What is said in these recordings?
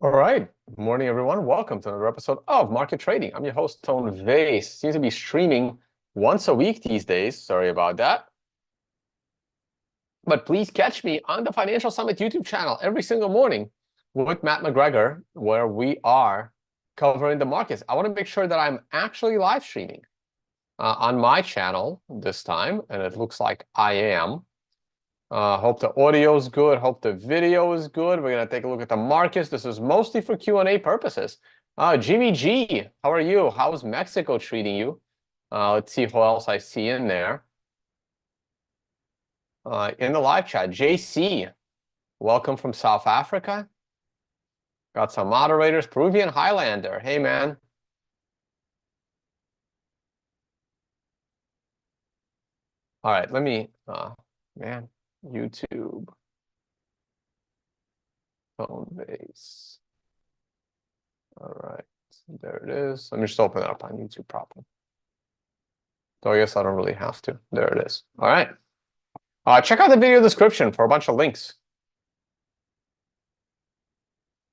All right. Good morning, everyone. Welcome to another episode of Market Trading. I'm your host, Tone Vays. Seems to be streaming once a week these days. Sorry about that. But please catch me on the Financial Summit YouTube channel every single morning with Matt McGregor, where we are covering the markets. I want to make sure that I'm actually live streaming on my channel this time, and it looks like I am. Hope the audio is good. Hope the video is good. We're going to take a look at the markets. This is mostly for Q&A purposes. Jimmy G, how are you? How's Mexico treating you? Let's see who else I see in there. In the live chat, JC, welcome from South Africa. Got some moderators. Peruvian Highlander, hey, man. All right, let me, man, YouTube. Phone base. All right, there it is. Let me just open it up on YouTube properly. So I guess I don't really have to. There it is. All right. Check out the video description for a bunch of links.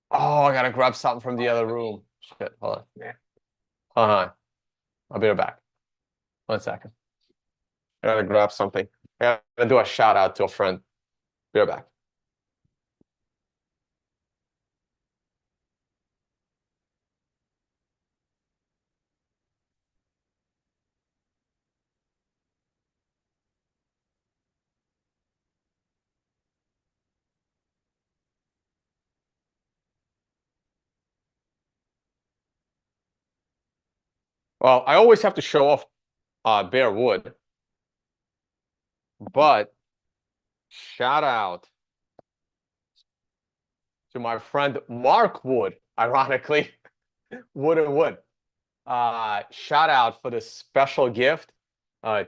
Oh, I gotta grab something from the other room. Shit, hold on. I'll be right back. 1 second. I gotta grab something. I gotta do a shout out to a friend. Be right back. Well, I always have to show off bare wood, but shout out to my friend Mark Wood, ironically, Wood and Wood. Shout out for this special gift,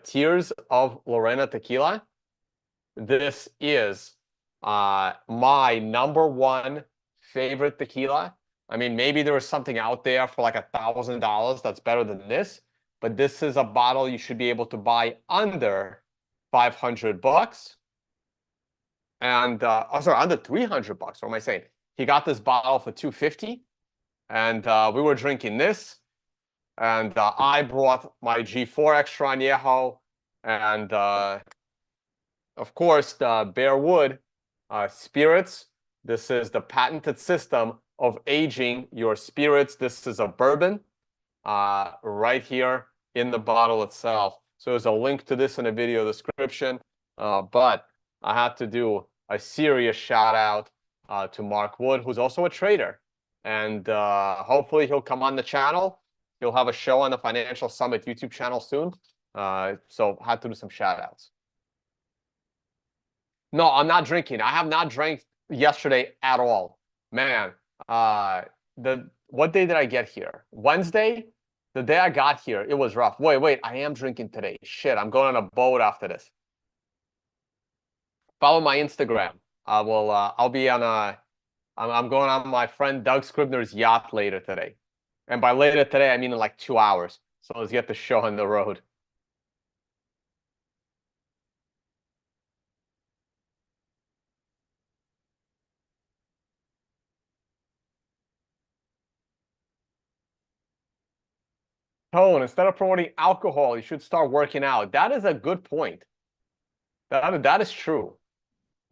Tears of Lorena Tequila. This is my #1 favorite tequila. I mean, maybe there is something out there for like $1,000 that's better than this, but this is a bottle you should be able to buy under $500. And oh, sorry, under $300. What am I saying? He got this bottle for $250, and we were drinking this. And I brought my G4 Extra Añejo, and of course, the bare wood spirits. This is the patented system of aging your spirits. This is a bourbon right here in the bottle itself. So there's a link to this in the video description. But I had to do a serious shout out to Mark Wood, who's also a trader. And hopefully he'll come on the channel. He'll have a show on the Financial Summit YouTube channel soon. So I had to do some shout outs. No, I'm not drinking. I have not drank yesterday at all. Man, what day did I get here? Wednesday? The day I got here, it was rough. Wait, I am drinking today. Shit, I'm going on a boat after this. Follow my Instagram. I'll be on I'm going on my friend Doug Scribner's yacht later today. And by later today, I mean in like 2 hours. So let's get the show on the road. Tone, instead of promoting alcohol, you should start working out. That is a good point. That is true.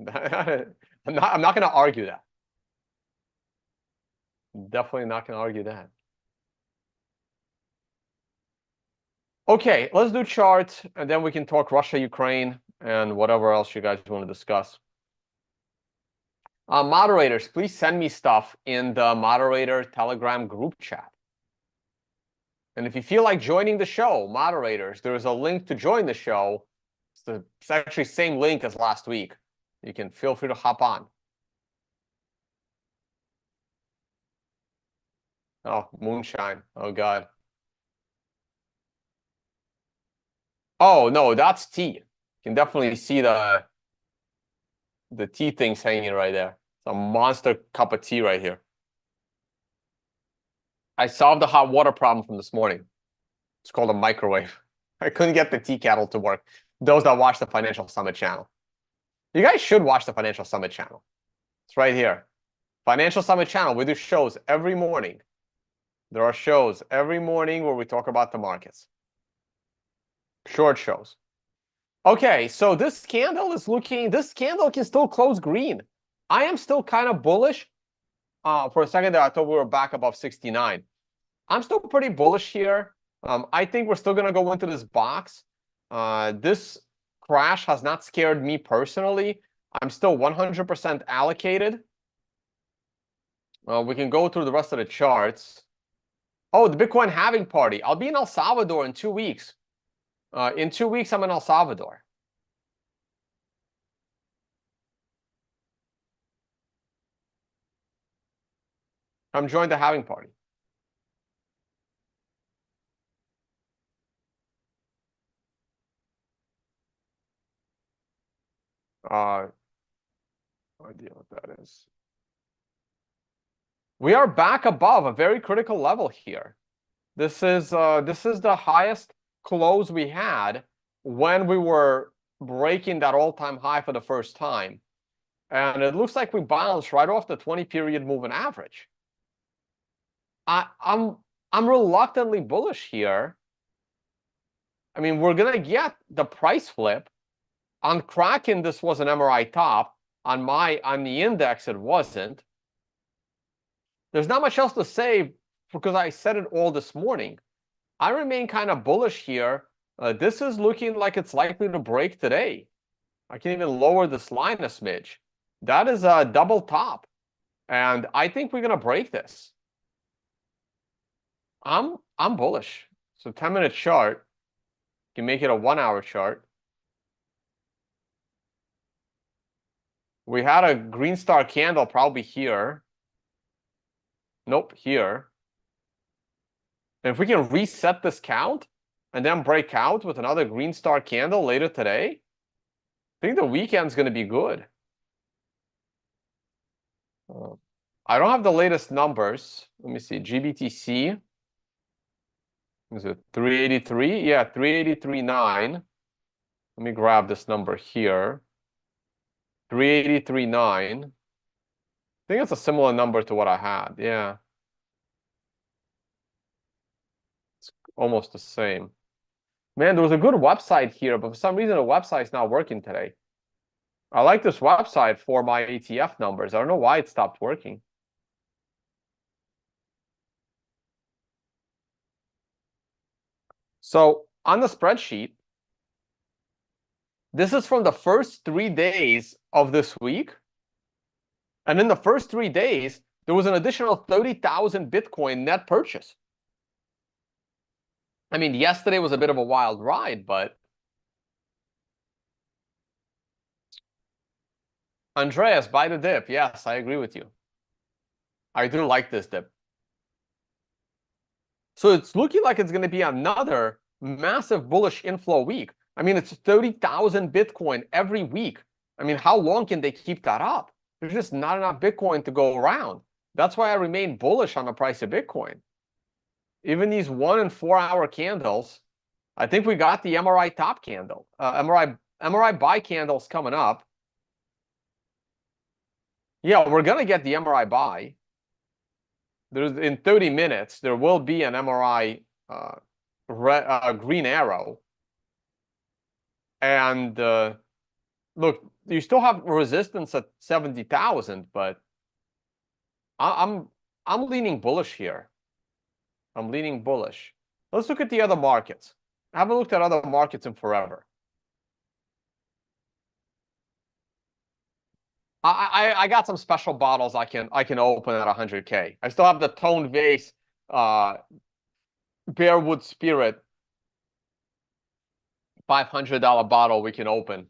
I'm not going to argue that. Definitely not going to argue that. Okay, let's do charts, and then we can talk Russia, Ukraine, and whatever else you guys want to discuss. Moderators, please send me stuff in the moderator Telegram group chat. And if you feel like joining the show, moderators, there's a link to join the show. It's actually the same link as last week. You can feel free to hop on. Oh, moonshine. Oh, God. Oh, no, that's tea. You can definitely see the tea things hanging right there. It's a monster cup of tea right here. I solved the hot water problem from this morning. It's called a microwave. I couldn't get the tea kettle to work. Those that watch the Financial Summit channel. You guys should watch the Financial Summit channel. It's right here. Financial Summit channel, we do shows every morning. There are shows every morning where we talk about the markets. Short shows. Okay, so this candle can still close green. I am still kind of bullish. For a second there, I thought we were back above 69. I'm still pretty bullish here. I think we're still going to go into this box. This crash has not scared me personally. I'm still 100% allocated. We can go through the rest of the charts. Oh, the Bitcoin halving party. I'll be in El Salvador in 2 weeks. In 2 weeks, I'm in El Salvador. Come join the halving party. No idea what that is. We are back above a very critical level here. This is the highest close we had when we were breaking that all-time high for the first time. And it looks like we bounced right off the 20-period moving average. I'm reluctantly bullish here. I mean, we're gonna get the price flip. On Kraken, this was an MRI top. On the index, it wasn't. There's not much else to say because I said it all this morning. I remain kind of bullish here. This is looking like it's likely to break today. I can even lower this line a smidge. That is a double top. And I think we're going to break this. I'm bullish. So 10-minute chart. You can make it a 1-hour chart. We had a green star candle probably here. Nope, here. And if we can reset this count and then break out with another green star candle later today, I think the weekend's going to be good. I don't have the latest numbers. Let me see. GBTC. Is it 383? Yeah, 383.9. Let me grab this number here. 383.9. I think it's a similar number to what I had. Yeah. It's almost the same. Man, there was a good website here, but for some reason the website's not working today. I like this website for my ETF numbers. I don't know why it stopped working. So on the spreadsheet, this is from the first 3 days of this week. And in the first 3 days, there was an additional 30,000 Bitcoin net purchase. I mean, yesterday was a bit of a wild ride, but Andreas, buy the dip. Yes, I agree with you. I do like this dip. So it's looking like it's going to be another massive bullish inflow week. I mean, it's 30,000 Bitcoin every week. I mean, how long can they keep that up? There's just not enough Bitcoin to go around. That's why I remain bullish on the price of Bitcoin. Even these 1 and 4 hour candles, I think we got the MRI top candle. MRI buy candles coming up. Yeah, we're going to get the MRI buy. In 30 minutes, there will be an MRI green arrow. And look, you still have resistance at 70,000, but I'm leaning bullish here. I'm leaning bullish. Let's look at the other markets. I haven't looked at other markets in forever. I got some special bottles I can open at 100K. I still have the Toned Vays Bearwood Spirit $500 bottle we can open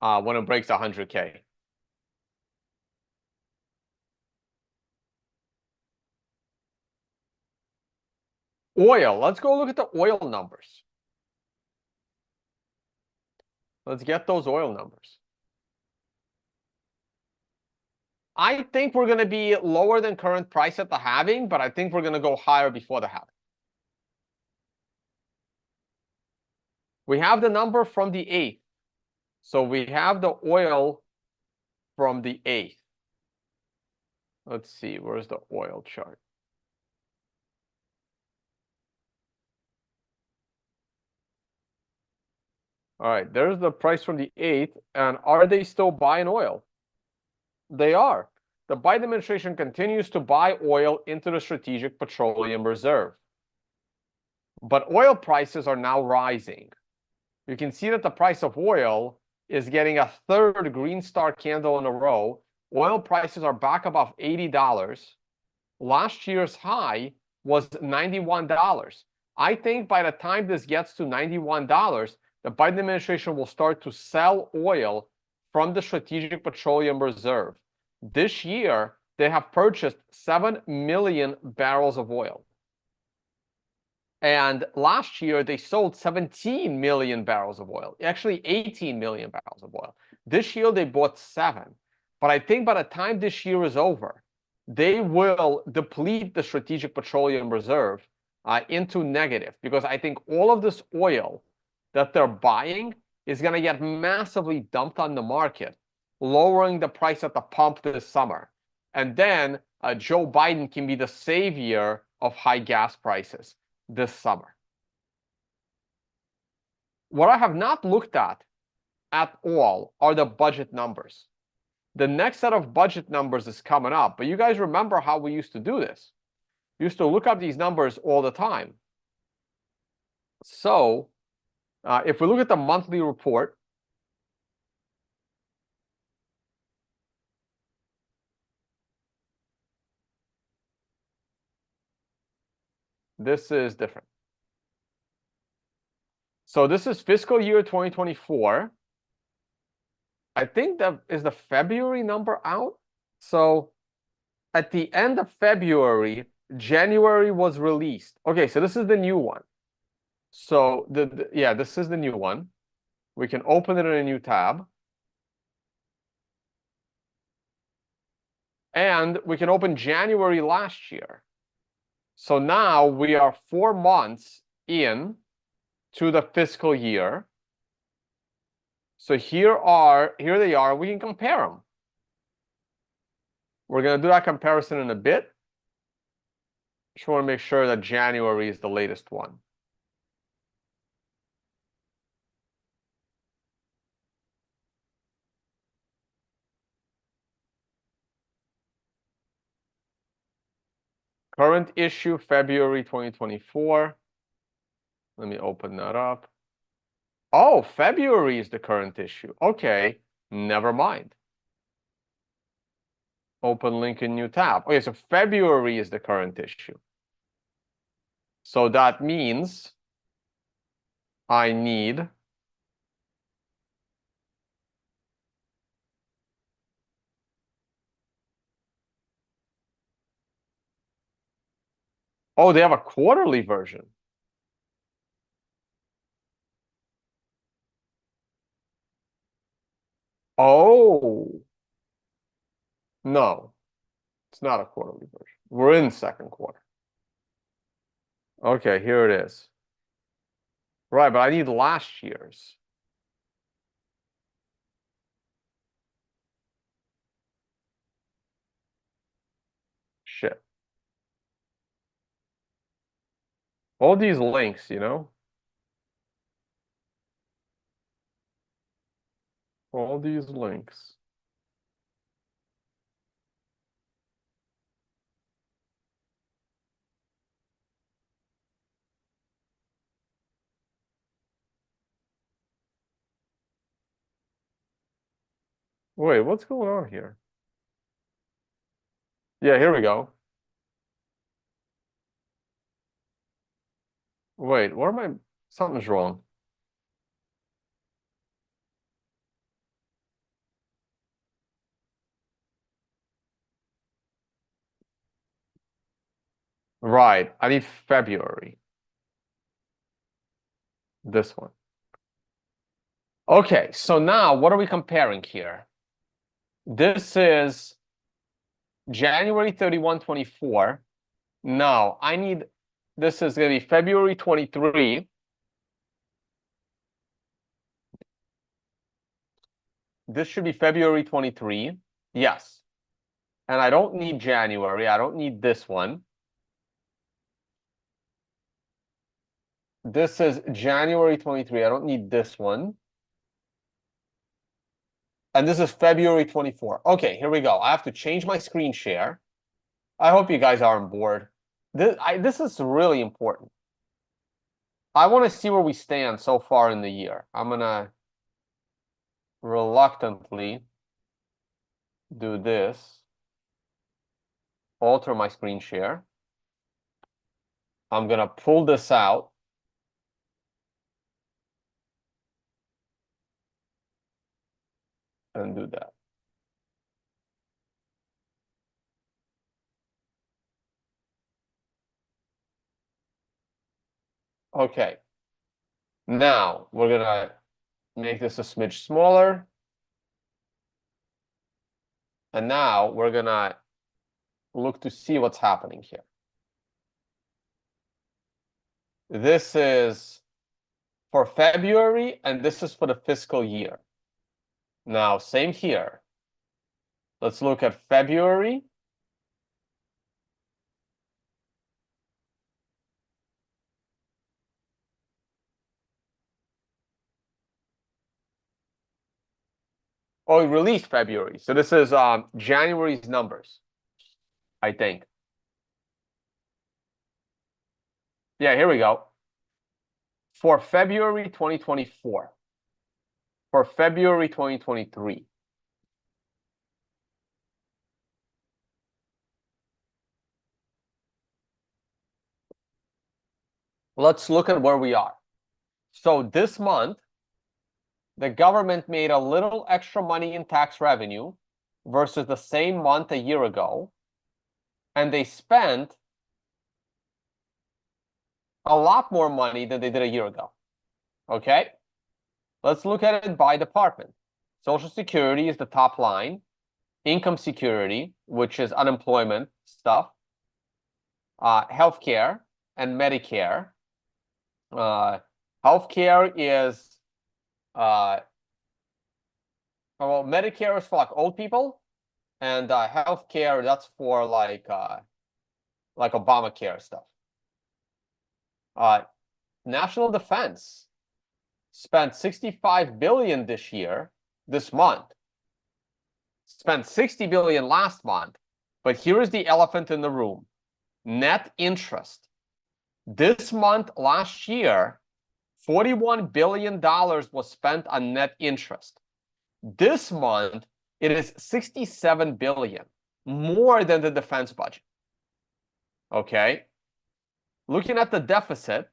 when it breaks 100K. Oil. Let's go look at the oil numbers. Let's get those oil numbers. I think we're going to be lower than current price at the halving, but I think we're going to go higher before the halving. We have the number from the 8th. So we have the oil from the 8th. Let's see, where's the oil chart? All right, there's the price from the 8th. And are they still buying oil? They are. The Biden administration continues to buy oil into the Strategic Petroleum Reserve. But oil prices are now rising. You can see that the price of oil is getting a third green star candle in a row. Oil prices are back above $80. Last year's high was $91. I think by the time this gets to $91, the Biden administration will start to sell oil from the Strategic Petroleum Reserve. This year, they have purchased 7 million barrels of oil. And last year, they sold 17 million barrels of oil, actually 18 million barrels of oil. This year, they bought 7. But I think by the time this year is over, they will deplete the Strategic Petroleum Reserve into negative, because I think all of this oil that they're buying is going to get massively dumped on the market, lowering the price at the pump this summer. And then Joe Biden can be the savior of high gas prices this summer. What I have not looked at all are the budget numbers. The next set of budget numbers is coming up, but you guys remember how we used to do this. We used to look up these numbers all the time. So if we look at the monthly report, this is different. So this is fiscal year 2024. I think that is the February number out. So at the end of February, January was released. Okay, so this is the new one. So yeah, this is the new one. We can open it in a new tab. And we can open January last year. So now we are 4 months in to the fiscal year. So here they are. We can compare them. We're going to do that comparison in a bit. Just want to make sure that January is the latest one. Current issue, February 2024. Let me open that up. Oh, February is the current issue. Okay, never mind. Open link in new tab. Okay, so February is the current issue. So that means I need oh, they have a quarterly version. Oh, no, it's not a quarterly version. We're in second quarter. Okay, here it is. Right, but I need last year's. Shit. All these links, you know? All these links. Wait, what's going on here? Yeah, here we go. Wait, what am I? Something's wrong. Right, I need February. This one. Okay, so now what are we comparing here? This is January 31, 24. No, this is going to be February 23. This should be February 23. Yes. And I don't need January. I don't need this one. This is January 23. I don't need this one. And this is February 24. Okay, here we go. I have to change my screen share. I hope you guys aren't bored. This is really important. I want to see where we stand so far in the year. I'm going to reluctantly do this. Alter my screen share. I'm going to pull this out. And do that. Okay. Now we're going to make this a smidge smaller. And now we're going to look to see what's happening here. This is for February, and this is for the fiscal year. Now, same here. Let's look at February. Oh, it released February. So this is January's numbers, I think. Yeah, here we go. For February 2024. For February 2023. Let's look at where we are. So this month, the government made a little extra money in tax revenue versus the same month a year ago, and they spent a lot more money than they did a year ago. Okay? Let's look at it by department. Social Security is the top line. Income security, which is unemployment stuff. Healthcare and Medicare. Healthcare is well, Medicare is for like old people, and healthcare, that's for like Obamacare stuff. National defense spent $65 billion this month. Spent $60 billion last month. But here is the elephant in the room. Net interest. This month last year, $41 billion was spent on net interest. This month, it is $67 billion, more than the defense budget. Okay? Looking at the deficit,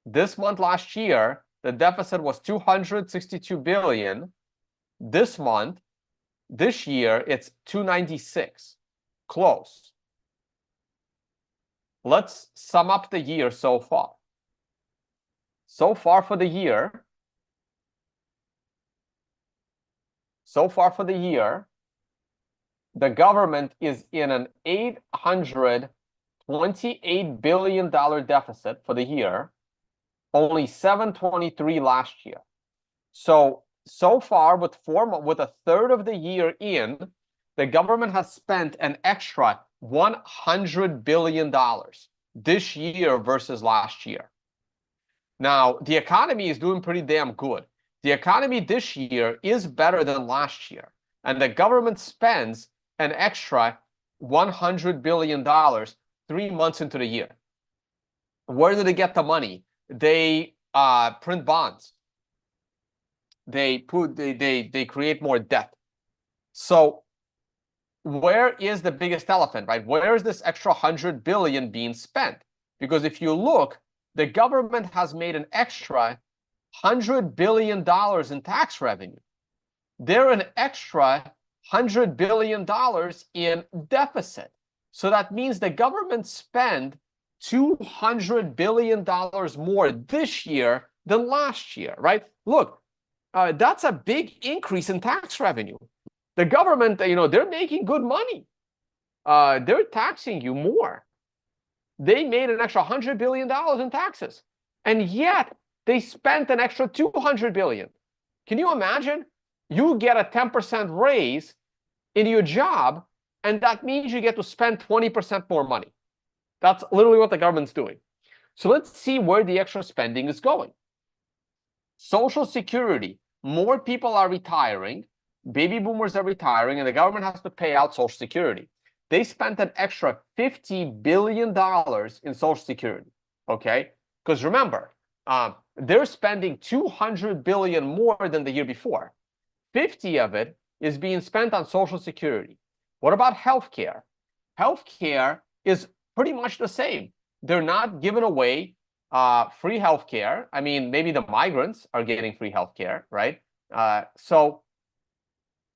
this month last year, the deficit was $262 billion. This month, this year, it's $296. Close. Let's sum up the year so far. So far for the year, the government is in an $828 billion deficit for the year, only $723 last year. So far, with a third of the year in, the government has spent an extra $100 billion this year versus last year. Now, the economy is doing pretty damn good. The economy this year is better than last year, and the government spends an extra $100 billion 3 months into the year. Where do they get the money? They print bonds. They create more debt. So where is the biggest elephant, right? Where is this extra $100 billion being spent? Because if you look, the government has made an extra $100 billion in tax revenue. They're an extra $100 billion in deficit. So that means the government spent $200 billion more this year than last year, right? Look, that's a big increase in tax revenue. The government, they're making good money. They're taxing you more. They made an extra $100 billion in taxes. And yet, they spent an extra $200 billion. Can you imagine? You get a 10% raise in your job, And that means you get to spend 20% more money. That's literally what the government's doing. So let's see where the extra spending is going. Social Security, more people are retiring, baby boomers are retiring, and the government has to pay out Social Security. They spent an extra $50 billion in Social Security, okay? Because remember, they're spending $200 billion more than the year before. 50 of it is being spent on Social Security. What about healthcare? Healthcare is pretty much the same. They're not giving away free healthcare. I mean, maybe the migrants are getting free healthcare, right? So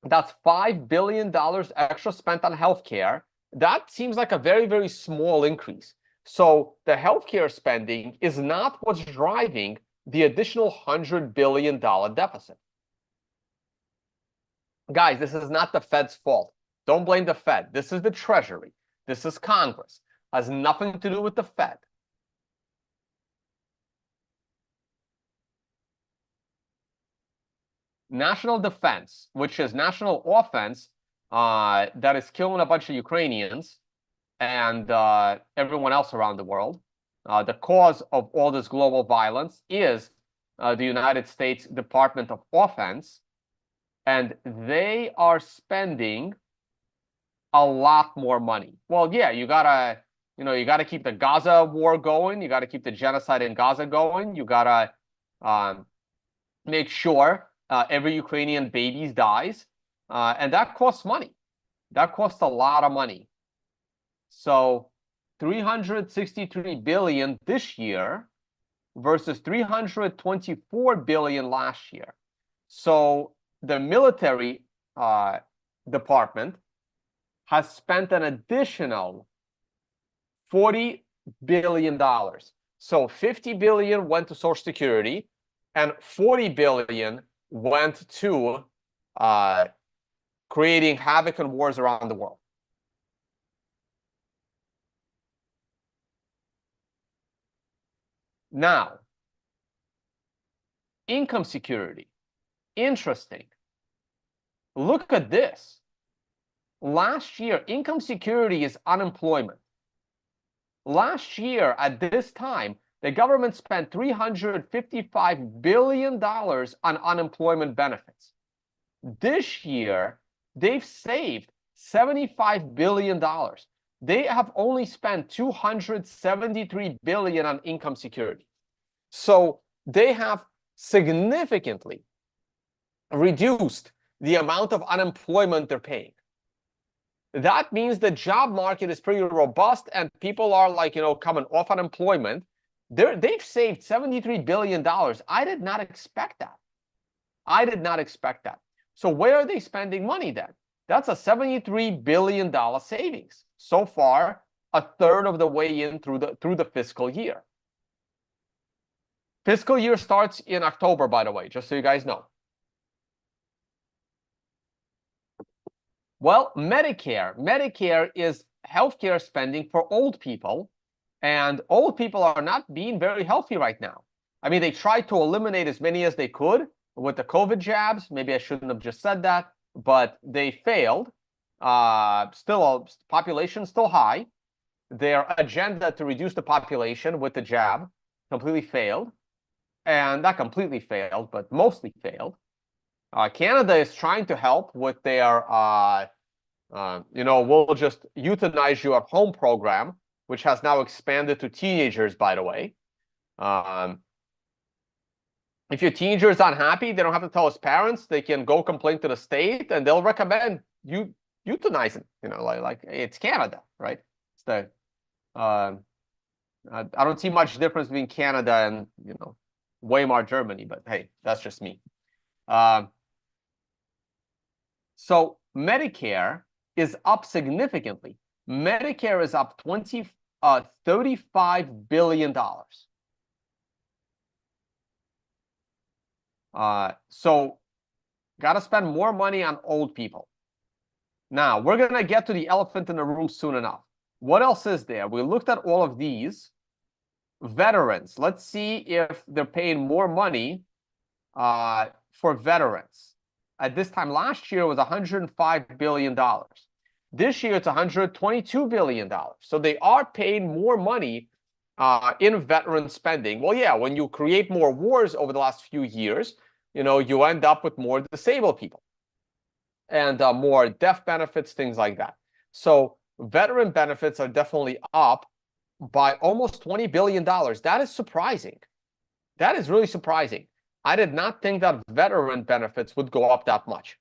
that's $5 billion extra spent on healthcare. That seems like a very, very small increase. So the healthcare spending is not what's driving the additional $100 billion deficit. Guys, this is not the Fed's fault. Don't blame the Fed. This is the Treasury. This is Congress. It has nothing to do with the Fed. National defense, which is national offense, that is killing a bunch of Ukrainians and everyone else around the world. The cause of all this global violence is the United States Department of Offense, and they are spending a lot more money. Well, yeah, you gotta keep the Gaza war going. You gotta keep the genocide in Gaza going. You gotta make sure every Ukrainian baby dies, and that costs money. That costs a lot of money. So 363 billion this year versus 324 billion last year. So the military department has spent an additional $40 billion. So 50 billion went to Social Security and 40 billion went to creating havoc and wars around the world. Now, income security. Interesting. Look at this. Last year, income security is unemployment. Last year, at this time, the government spent $355 billion on unemployment benefits. This year, they've saved $75 billion. They have only spent $273 billion on income security. So they have significantly reduced the amount of unemployment they're paying. That means the job market is pretty robust and people are coming off unemployment. They've saved $73 billion. I did not expect that. I did not expect that. So where are they spending money then? That's a $73 billion savings. So far, a third of the way in through the fiscal year. Fiscal year starts in October, by the way, just so you guys know. Well, Medicare. Medicare is healthcare spending for old people, and old people are not being very healthy right now. I mean, they tried to eliminate as many as they could with the COVID jabs. Maybe I shouldn't have just said that, but they failed. Still, population still high. Their agenda to reduce the population with the jab completely failed. And not completely failed, but mostly failed. Canada is trying to help with their, we'll just euthanize you at home program, which has now expanded to teenagers, by the way. If your teenager is unhappy, they don't have to tell his parents. They can go complain to the state, and they'll recommend you euthanize him. Like it's Canada, right? It's the I don't see much difference between Canada and Weimar Germany, but hey, that's just me. So Medicare is up significantly. Medicare is up $35 billion. So got to spend more money on old people. Now, we're going to get to the elephant in the room soon enough. What else is there? We looked at all of these. Veterans. Let's see if they're paying more money for veterans. At this time last year, it was $105 billion. This year, it's $122 billion. So they are paying more money in veteran spending. Well, yeah, when you create more wars over the last few years, you end up with more disabled people and more death benefits, things like that. So veteran benefits are definitely up by almost $20 billion. That is surprising. That is really surprising. I did not think that veteran benefits would go up that much.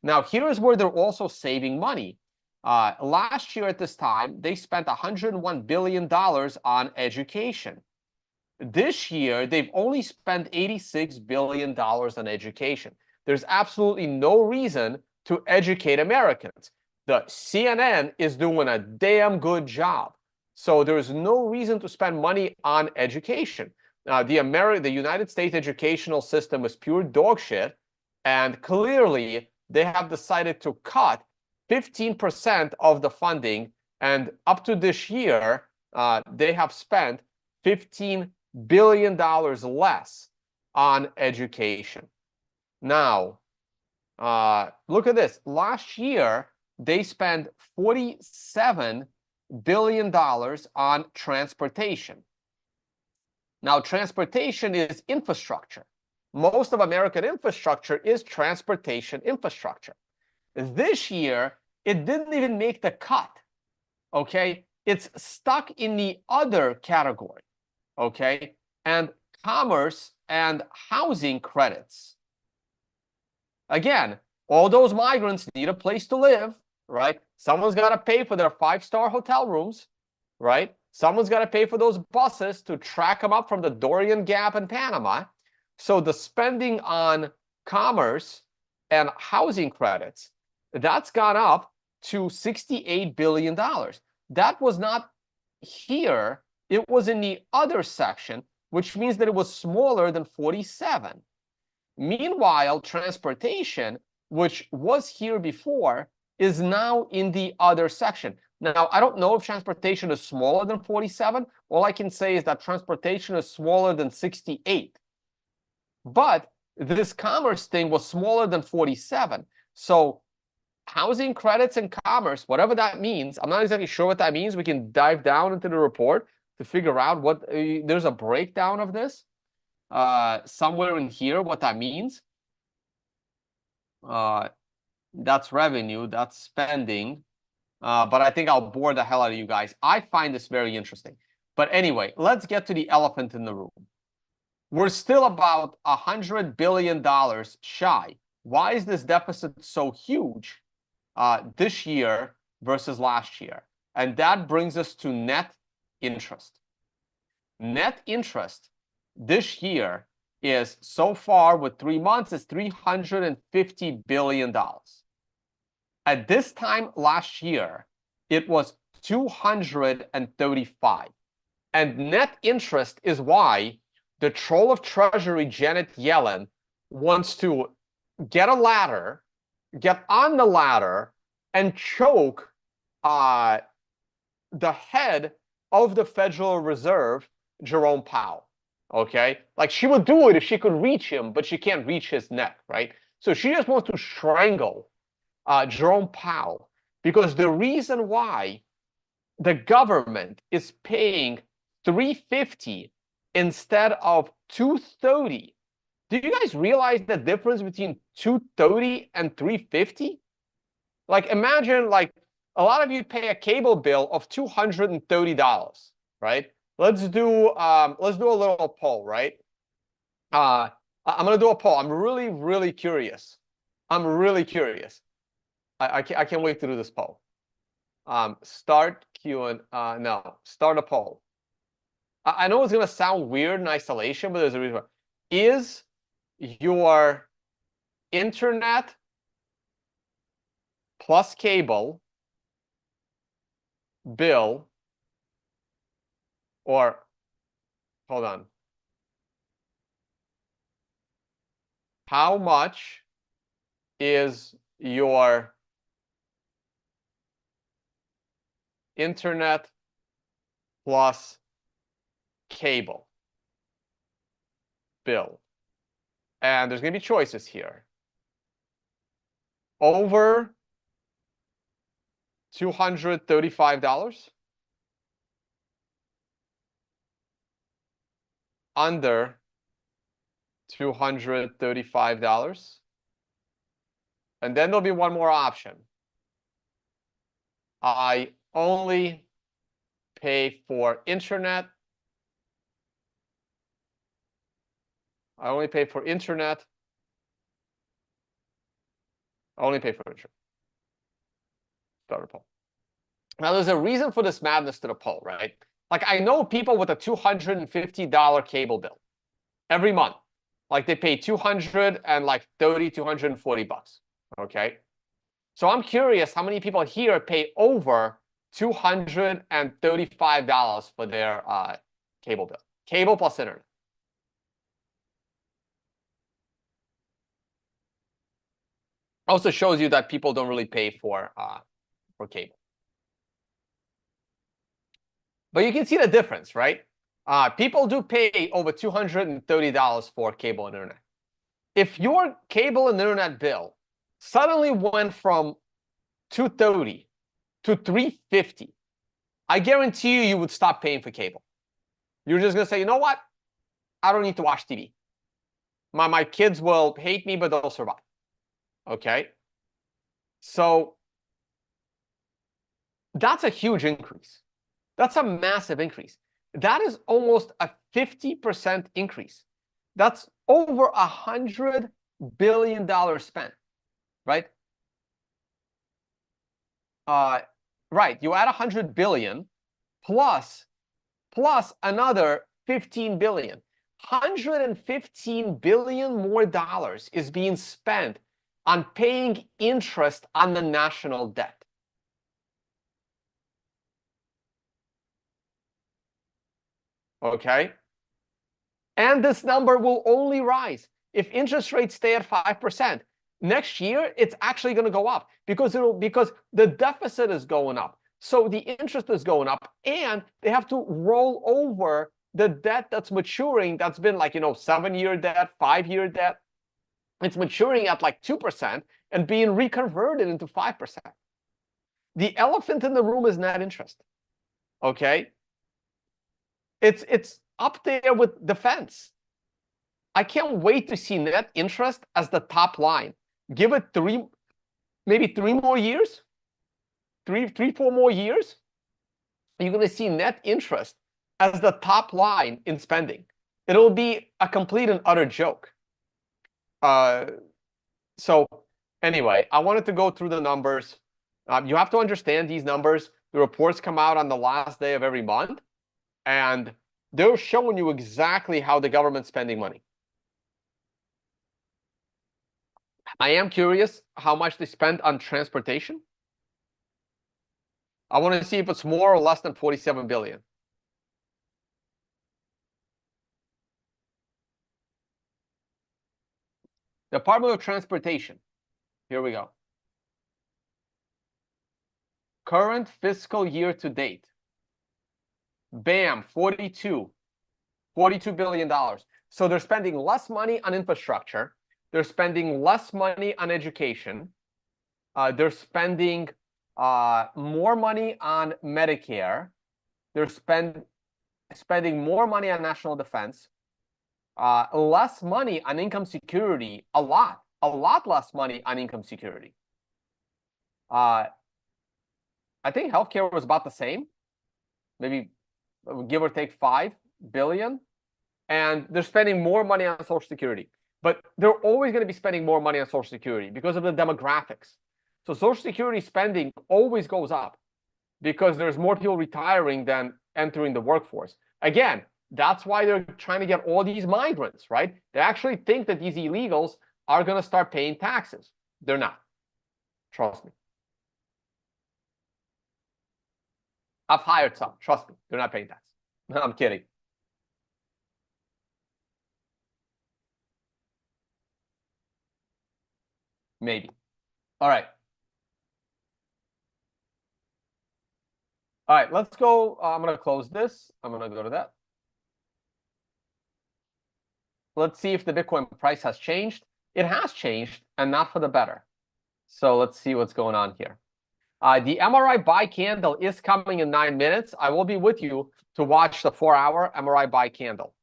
Now, here's where they're also saving money. Last year at this time, they spent $101 billion on education. This year, they've only spent $86 billion on education. There's absolutely no reason to educate Americans. The CNN is doing a damn good job. So there's no reason to spend money on education. The United States educational system is pure dog shit, and clearly they have decided to cut 15% of the funding, and up to this year, they have spent $15 billion less on education. Now, look at this. Last year, they spent $47 billion on transportation. Now, transportation is infrastructure. Most of American infrastructure is transportation infrastructure. This year, it didn't even make the cut, okay? It's stuck in the other category, okay? And commerce and housing credits. Again, all those migrants need a place to live, right? Someone's got to pay for their 5-star hotel rooms, right? Someone's got to pay for those buses to track them up from the Darien Gap in Panama. So the spending on commerce and housing credits, that's gone up to $68 billion. That was not here. It was in the other section, which means that it was smaller than 47. Meanwhile, transportation, which was here before, is now in the other section. Now, I don't know if transportation is smaller than 47. All I can say is that transportation is smaller than 68. But this commerce thing was smaller than 47. So housing credits and commerce, whatever that means, I'm not exactly sure what that means. We can dive down into the report to figure out what, there's a breakdown of this somewhere in here, what that means. That's revenue, that's spending. But I think I'll bore the hell out of you guys. I find this very interesting. But anyway, let's get to the elephant in the room. We're still about $100 billion shy. Why is this deficit so huge this year versus last year? And that brings us to net interest. Net interest this year is, so far with 3 months, is $350 billion. At this time last year, it was 235. And net interest is why the troll of Treasury, Janet Yellen, wants to get a ladder, get on the ladder, and choke the head of the Federal Reserve, Jerome Powell. Okay? Like, she would do it if she could reach him, but she can't reach his neck, right? So she just wants to strangle Jerome Powell, because the reason why the government is paying $350 instead of $230. Do you guys realize the difference between $230 and $350? Like, imagine, like, a lot of you pay a cable bill of $230, right? Let's do a little poll, right? I'm gonna do a poll. I'm really, really curious. I'm really curious. I can't wait to do this poll. Start queuing. No, start a poll. I know it's gonna sound weird in isolation, but there's a reason why. Is your internet plus cable bill, or hold on, how much is your internet plus cable bill? And there's going to be choices here. Over $235, under $235. And then there'll be one more option. I only pay for internet. I only pay for internet. I only pay for internet. Start a poll. Now, there's a reason for this madness to the poll, right? Like, I know people with a $250 cable bill every month. Like, they pay $230, $240. Okay. So I'm curious how many people here pay over $235 for their cable bill. Cable plus internet. Also shows you that people don't really pay for cable. But you can see the difference, right? People do pay over $230 for cable and internet. If your cable and internet bill suddenly went from $230 to $350, I guarantee you would stop paying for cable. You're just going to say, you know what? I don't need to watch TV. My kids will hate me, but they'll survive. Okay? So that's a huge increase. That's a massive increase. That is almost a 50% increase. That's over $100 billion spent, right? Right. You add 100 billion plus another 15 billion. 115 billion more dollars is being spent on paying interest on the national debt. Okay? And this number will only rise if interest rates stay at 5%. Next year, it's actually going to go up because the deficit is going up. So the interest is going up, and they have to roll over the debt that's maturing. That's been 7-year debt, 5-year debt. It's maturing at 2% and being reconverted into 5%. The elephant in the room is net interest. Okay? It's up there with defense. I can't wait to see net interest as the top line. Give it maybe 3 more years, 4 more years. You're going to see net interest as the top line in spending. It'll be a complete and utter joke. So anyway, I wanted to go through the numbers. You have to understand these numbers. The reports come out on the last day of every month, and they're showing you exactly how the government's spending money. I am curious how much they spent on transportation. I want to see if it's more or less than 47 billion. Department of Transportation. Here we go. Current fiscal year to date. Bam, $42 billion. So they're spending less money on infrastructure. They're spending less money on education. They're spending more money on Medicare. They're spending more money on national defense. Less money on income security. A lot less money on income security. I think healthcare was about the same, maybe give or take 5 billion. And they're spending more money on Social Security. But they're always going to be spending more money on Social Security because of the demographics. So Social Security spending always goes up because there's more people retiring than entering the workforce. Again, that's why they're trying to get all these migrants, right? They actually think that these illegals are going to start paying taxes. They're not. Trust me. I've hired some. Trust me. They're not paying taxes. No, I'm kidding. Maybe. All right. All right, let's go. I'm going to close this. I'm going to go to that. Let's see if the Bitcoin price has changed. It has changed, and not for the better. So let's see what's going on here. The MRI buy candle is coming in 9 minutes. I will be with you to watch the 4-hour MRI buy candle.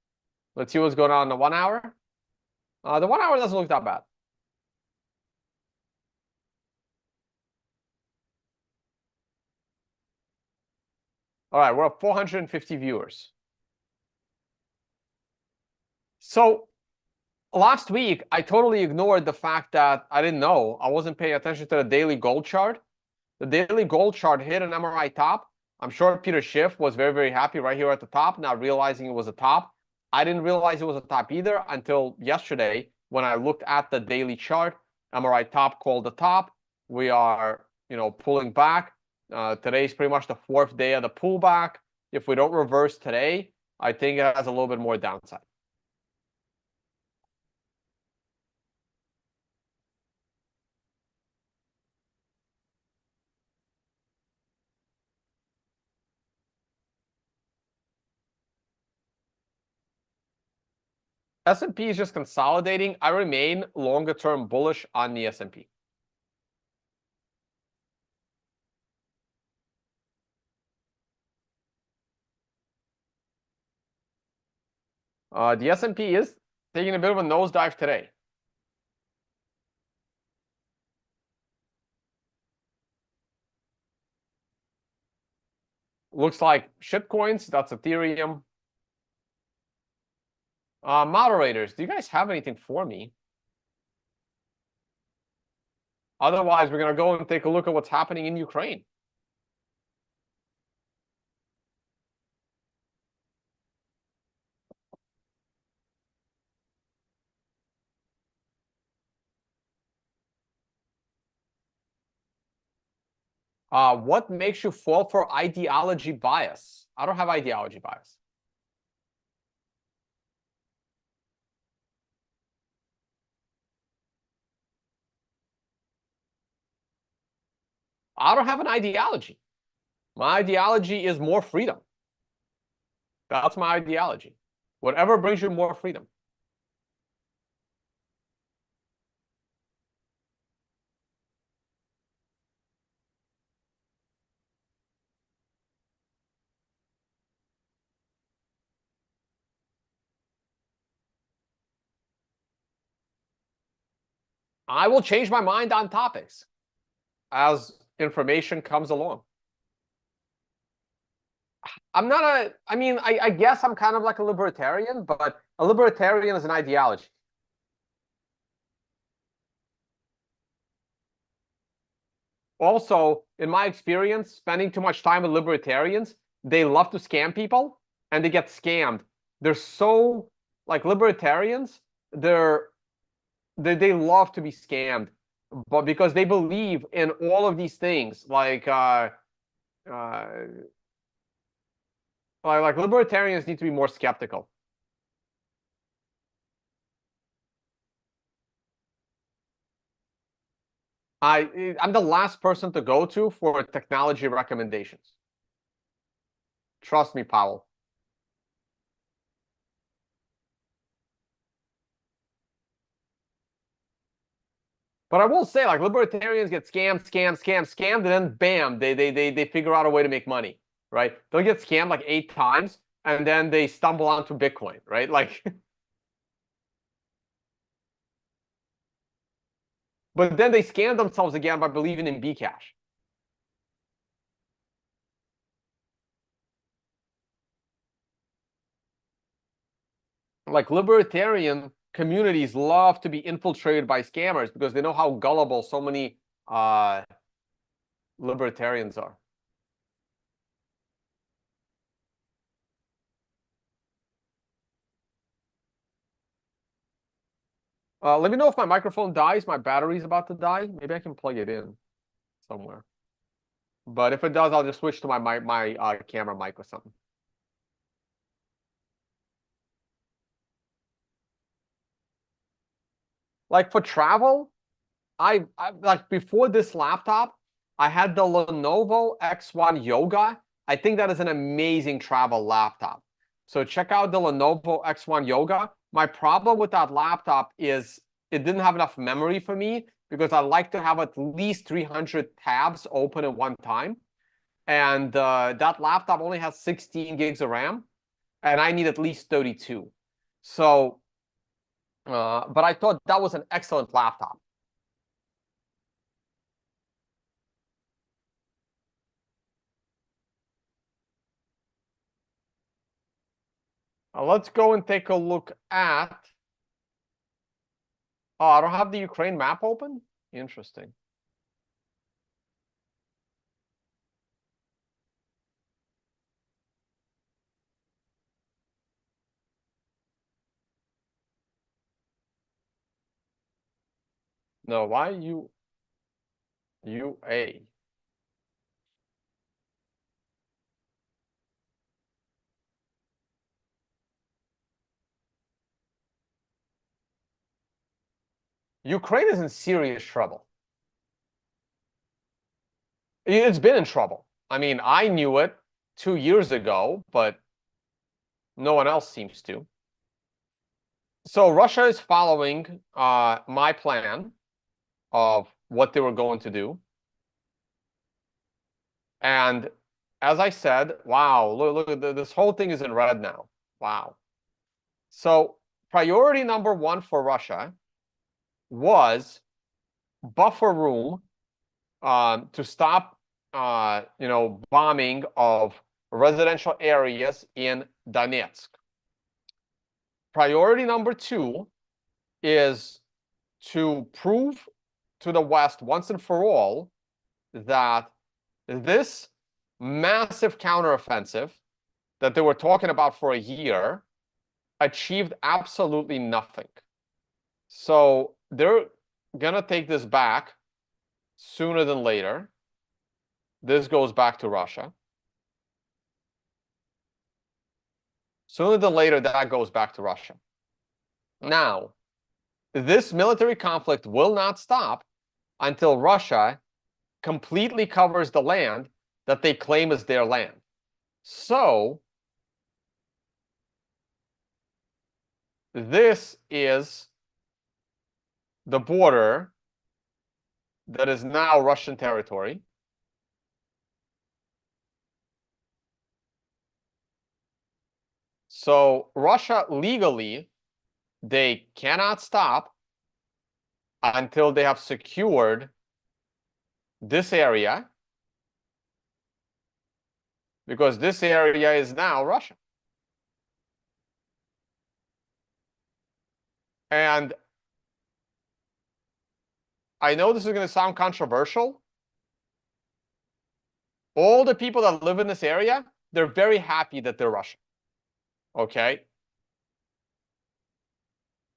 Let's see what's going on in the 1 hour. The 1 hour doesn't look that bad. All right, we're at 450 viewers. So last week, I totally ignored the fact that I didn't know. I wasn't paying attention to the daily gold chart. The daily gold chart hit an MRI top. I'm sure Peter Schiff was very, very happy right here at the top, not realizing it was a top. I didn't realize it was a top either until yesterday when I looked at the daily chart. MRI top called the top. We are, pulling back. Today's pretty much the 4th day of the pullback. If we don't reverse today, I think it has a little bit more downside. S&P is just consolidating. I remain longer term bullish on the S&P. The S&P is taking a bit of a nosedive today. Looks like shitcoins. That's Ethereum. Moderators, do you guys have anything for me? Otherwise, we're going to go and take a look at what's happening in Ukraine. What makes you fall for ideology bias? I don't have ideology bias. I don't have an ideology. My ideology is more freedom. That's my ideology. Whatever brings you more freedom. I will change my mind on topics as information comes along. I guess I'm kind of like a libertarian, but a libertarian is an ideology. Also, in my experience, spending too much time with libertarians, they love to scam people and they get scammed. They're so like libertarians, they love to be scammed, but because they believe in all of these things, like libertarians need to be more skeptical. I'm the last person to go to for technology recommendations. Trust me, Powell. But I will say, like, libertarians get scammed, and then bam, they figure out a way to make money, right? They'll get scammed like 8 times, and then they stumble onto Bitcoin, right? Like, but then they scam themselves again by believing in Bcash. Like, libertarian communities love to be infiltrated by scammers because they know how gullible so many libertarians are. Let me know if my microphone dies. My battery's about to die. Maybe I can plug it in somewhere. But if it does, I'll just switch to my camera mic or something. Like for travel, I like before this laptop, I had the Lenovo X1 Yoga. I think that is an amazing travel laptop. So check out the Lenovo X1 Yoga. My problem with that laptop is it didn't have enough memory for me, because I like to have at least 300 tabs open at one time. And that laptop only has 16 gigs of RAM, and I need at least 32. So, but I thought that was an excellent laptop. Let's go and take a look at. Oh, I don't have the Ukraine map open? Interesting. No, why UA? Ukraine is in serious trouble. It's been in trouble. I mean, I knew it 2 years ago, but no one else seems to. So Russia is following my plan of what they were going to do. And as I said, wow, look at this whole thing is in red now. Wow. So priority number one for Russia was buffer room to stop, bombing of residential areas in Donetsk. Priority number two is to prove to the West once and for all that this massive counteroffensive that they were talking about for a year achieved absolutely nothing. So they're going to take this back sooner than later. This goes back to Russia. Sooner than later, that goes back to Russia. Now, this military conflict will not stop until Russia completely covers the land that they claim is their land. So, this is the border that is now Russian territory. So, Russia legally, they cannot stop until they have secured this area, because this area is now Russia. And I know this is going to sound controversial. All the people that live in this area, they're very happy that they're Russian. Okay?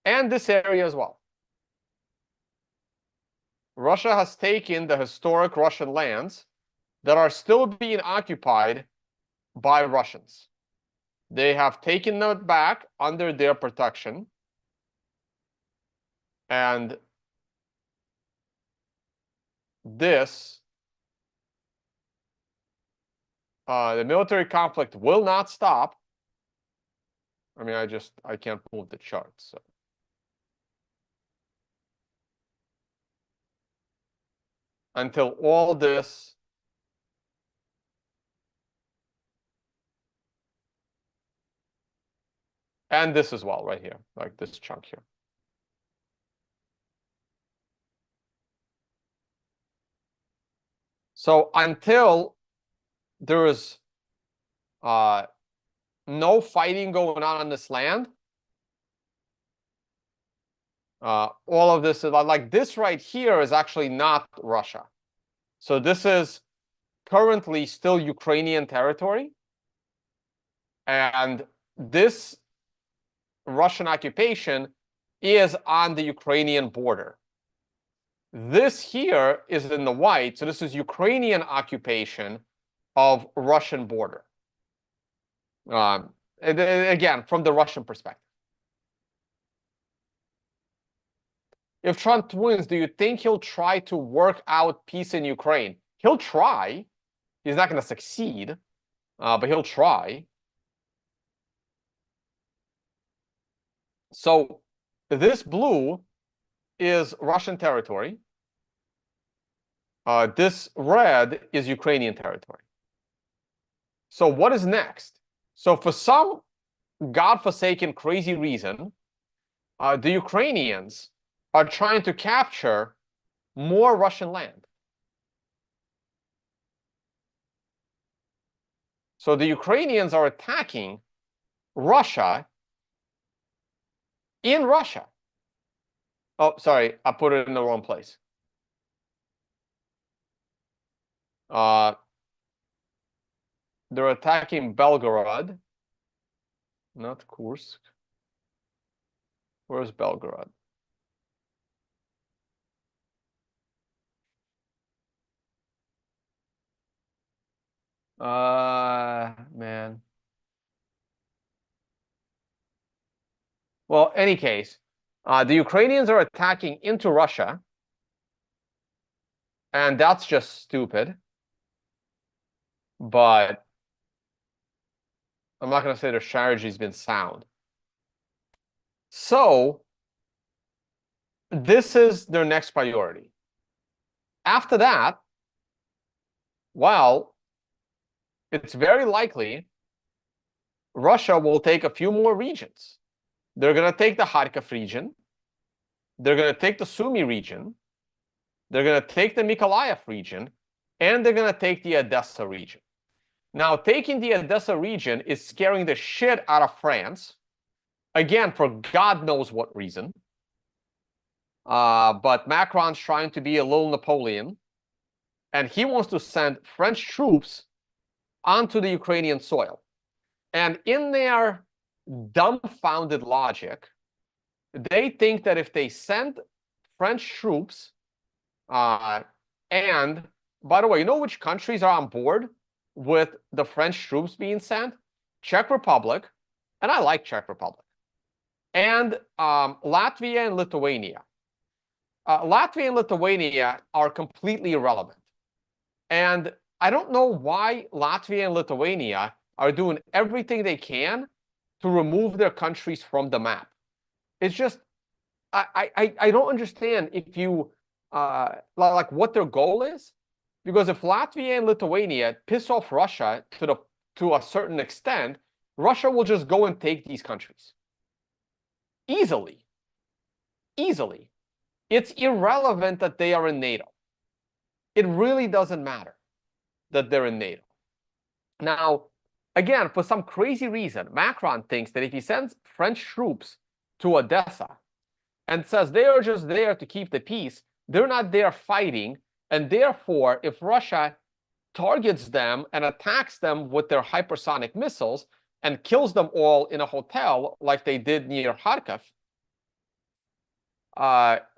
And this area as well. Russia has taken the historic Russian lands that are still being occupied by Russians. They have taken them back under their protection. And this, the military conflict will not stop. I mean, I can't move the chart, so. Until all this and this as well, right here, like this chunk here. So until there is no fighting going on this land, all of this is like this right here is actually not Russia. So this is currently still Ukrainian territory. And this Russian occupation is on the Ukrainian border. This here is in the white, so this is Ukrainian occupation of Russian border. Again, from the Russian perspective. If Trump wins, do you think he'll try to work out peace in Ukraine? He'll try. He's not going to succeed, but he'll try. So this blue is Russian territory. This red is Ukrainian territory. So what is next? So for some godforsaken crazy reason, the Ukrainians are trying to capture more Russian land. So the Ukrainians are attacking Russia in Russia. Oh, sorry, I put it in the wrong place. They're attacking Belgorod, not Kursk. Where's Belgorod? Man. Well, any case, the Ukrainians are attacking into Russia, and that's just stupid. But I'm not going to say their strategy's been sound. So this is their next priority. After that, well, it's very likely Russia will take a few more regions. They're going to take the Kharkiv region. They're going to take the Sumy region. They're going to take the Mykolaiv region. And they're going to take the Odessa region. Now, taking the Odessa region is scaring the shit out of France. Again, for God knows what reason. But Macron's trying to be a little Napoleon. And he wants to send French troops onto the Ukrainian soil. And in their dumbfounded logic, they think that if they send French troops, and by the way, you know which countries are on board with the French troops being sent? Czech Republic, and I like Czech Republic, and Latvia and Lithuania. Latvia and Lithuania are completely irrelevant. And I don't know why Latvia and Lithuania are doing everything they can to remove their countries from the map. It's just, I don't understand if you, like what their goal is. Because if Latvia and Lithuania piss off Russia to a certain extent, Russia will just go and take these countries. Easily. Easily. It's irrelevant that they are in NATO. It really doesn't matter that they're in NATO. Now, again, for some crazy reason, Macron thinks that if he sends French troops to Odessa and says they are just there to keep the peace, they're not there fighting. And therefore, if Russia targets them and attacks them with their hypersonic missiles and kills them all in a hotel like they did near Kharkiv,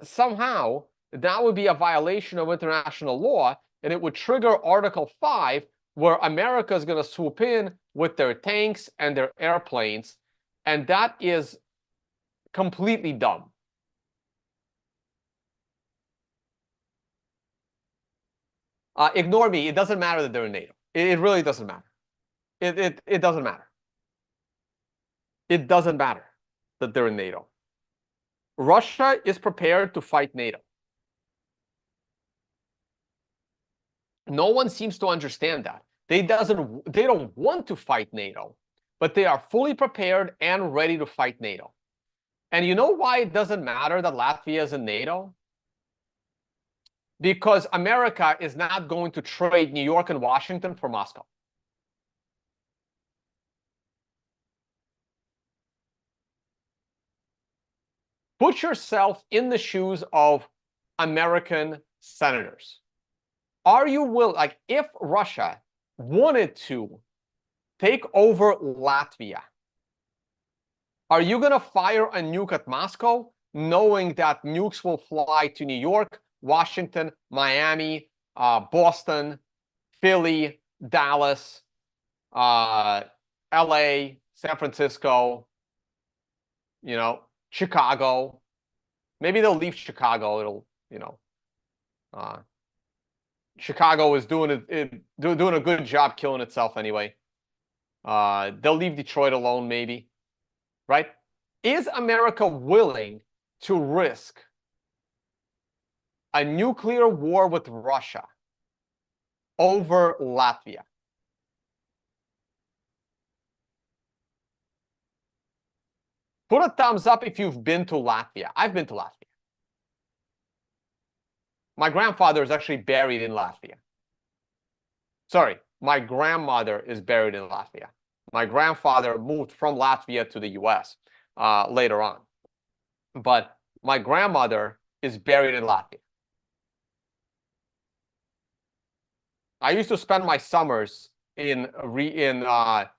somehow that would be a violation of international law, and it would trigger Article 5, where America is going to swoop in with their tanks and their airplanes, and that is completely dumb. Ignore me. It doesn't matter that they're in NATO. It really doesn't matter. It doesn't matter. It doesn't matter that they're in NATO. Russia is prepared to fight NATO. No one seems to understand that. They don't want to fight NATO, but they are fully prepared and ready to fight NATO. And you know why it doesn't matter that Latvia is in NATO? Because America is not going to trade New York and Washington for Moscow. Put yourself in the shoes of American senators. Are you willing, like, if Russia wanted to take over Latvia, are you going to fire a nuke at Moscow, knowing that nukes will fly to New York, Washington, Miami, Boston, Philly, Dallas, LA, San Francisco, Chicago? Maybe they'll leave Chicago. It'll, Chicago is doing a good job killing itself anyway. They'll leave Detroit alone, maybe. Right? Is America willing to risk a nuclear war with Russia over Latvia? Put a thumbs up if you've been to Latvia. I've been to Latvia. My grandfather is actually buried in Latvia. Sorry, my grandmother is buried in Latvia. My grandfather moved from Latvia to the US later on. But my grandmother is buried in Latvia. I used to spend my summers in right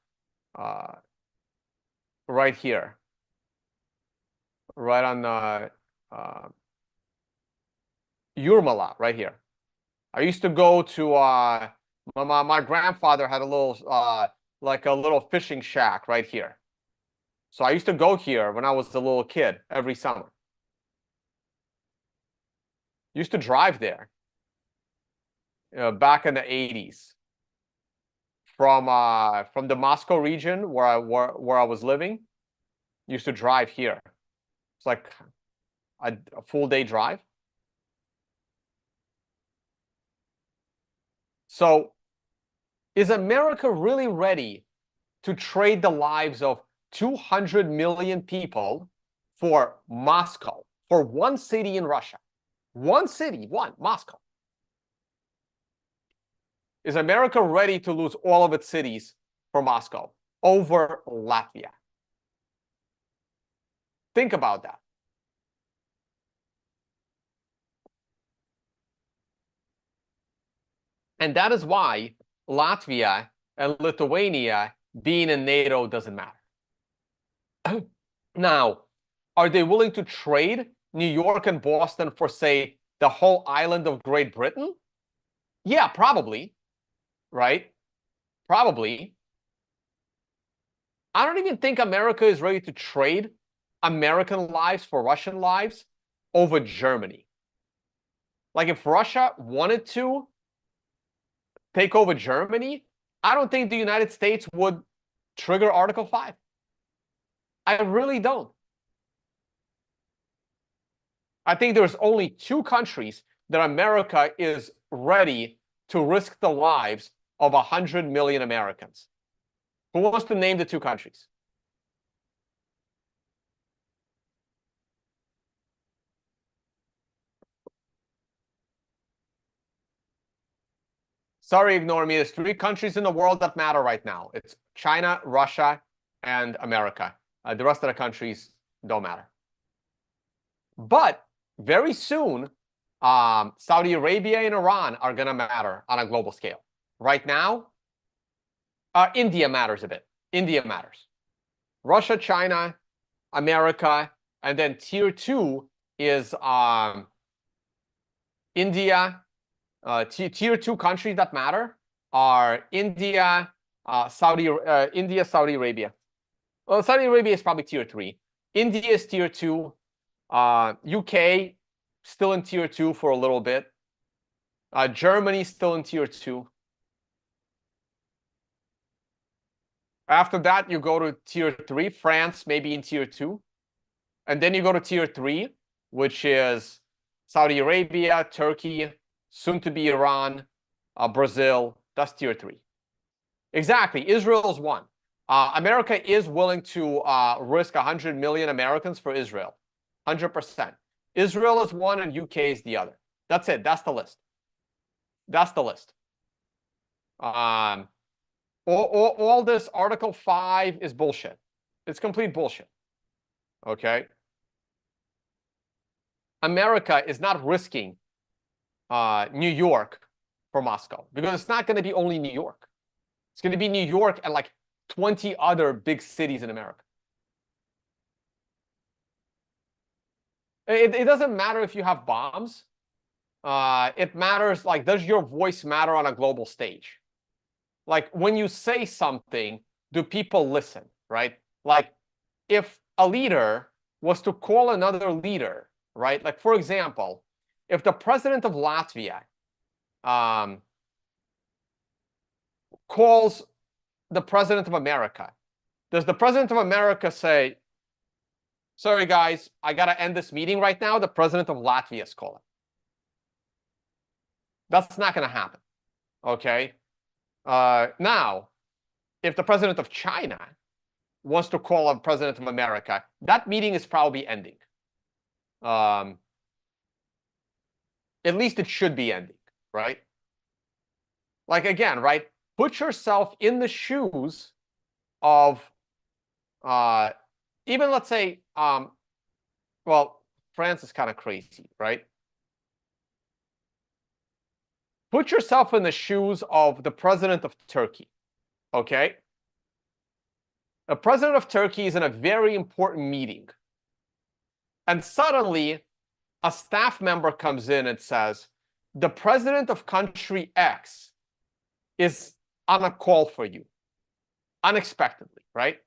here, right on Jurmala, right here. I used to go to my grandfather had a little like a little fishing shack right here. So I used to go here when I was a little kid every summer. Used to drive there back in the 80s from the Moscow region where I was living. Used to drive here. It's like a full day drive. So is America really ready to trade the lives of 200 million people for Moscow, for one city in Russia? One city, Moscow. Is America ready to lose all of its cities for Moscow over Latvia? Think about that. And that is why Latvia and Lithuania being in NATO doesn't matter. Now, are they willing to trade New York and Boston for, say, the whole island of Great Britain? Yeah, probably, right? Probably. I don't even think America is ready to trade American lives for Russian lives over Germany. Like if Russia wanted to take over Germany, I don't think the United States would trigger Article 5. I really don't. I think there's only two countries that America is ready to risk the lives of 100 million Americans. Who wants to name the two countries? Sorry, ignore me. There's three countries in the world that matter right now. It's China, Russia, and America. The rest of the countries don't matter. But very soon, Saudi Arabia and Iran are going to matter on a global scale. Right now, India matters a bit. India matters. Russia, China, America, and then tier 2 is India. Tier 2 countries that matter are India, Saudi Arabia. Well, Saudi Arabia is probably tier 3. India is tier 2. UK still in tier 2 for a little bit. Germany still in tier 2. After that, you go to tier 3. France maybe in tier 2. And then you go to tier 3, which is Saudi Arabia, Turkey, soon to be Iran, Brazil. That's tier 3. Exactly. Israel is 1. America is willing to risk 100 million Americans for Israel. 100%. Israel is 1 and UK is the other. That's it. That's the list. That's the list. All this Article 5 is bullshit. It's complete bullshit. Okay? America is not risking New York for Moscow because it's not going to be only New York. It's going to be New York and like 20 other big cities in America. It doesn't matter if you have bombs. It matters, like, does your voice matter on a global stage? Like, when you say something, do people listen, right? Like, if a leader was to call another leader, right? Like, for example, if the president of Latvia calls the president of America, does the president of America say, sorry, guys, I got to end this meeting right now? The president of Latvia is calling. That's not going to happen. Okay. Now, if the president of China wants to call on president of America, that meeting is probably ending. At least it should be ending, right? Like again, right? Put yourself in the shoes of even let's say, well, France is kind of crazy, right? Put yourself in the shoes of the president of Turkey, okay? The president of Turkey is in a very important meeting. And suddenly, a staff member comes in and says, the president of country X is on a call for you, unexpectedly, right?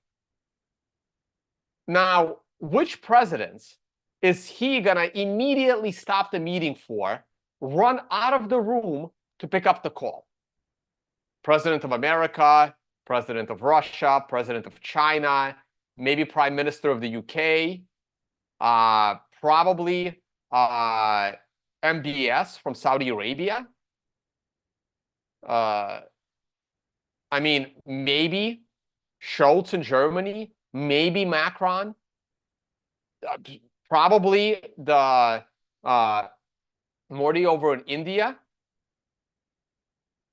Now, which presidents is he going to immediately stop the meeting for, run out of the room to pick up the call? President of America, president of Russia, president of China, maybe prime minister of the UK, probably MBS from Saudi Arabia. I mean, maybe Scholz in Germany, maybe Macron, probably the Modi over in India.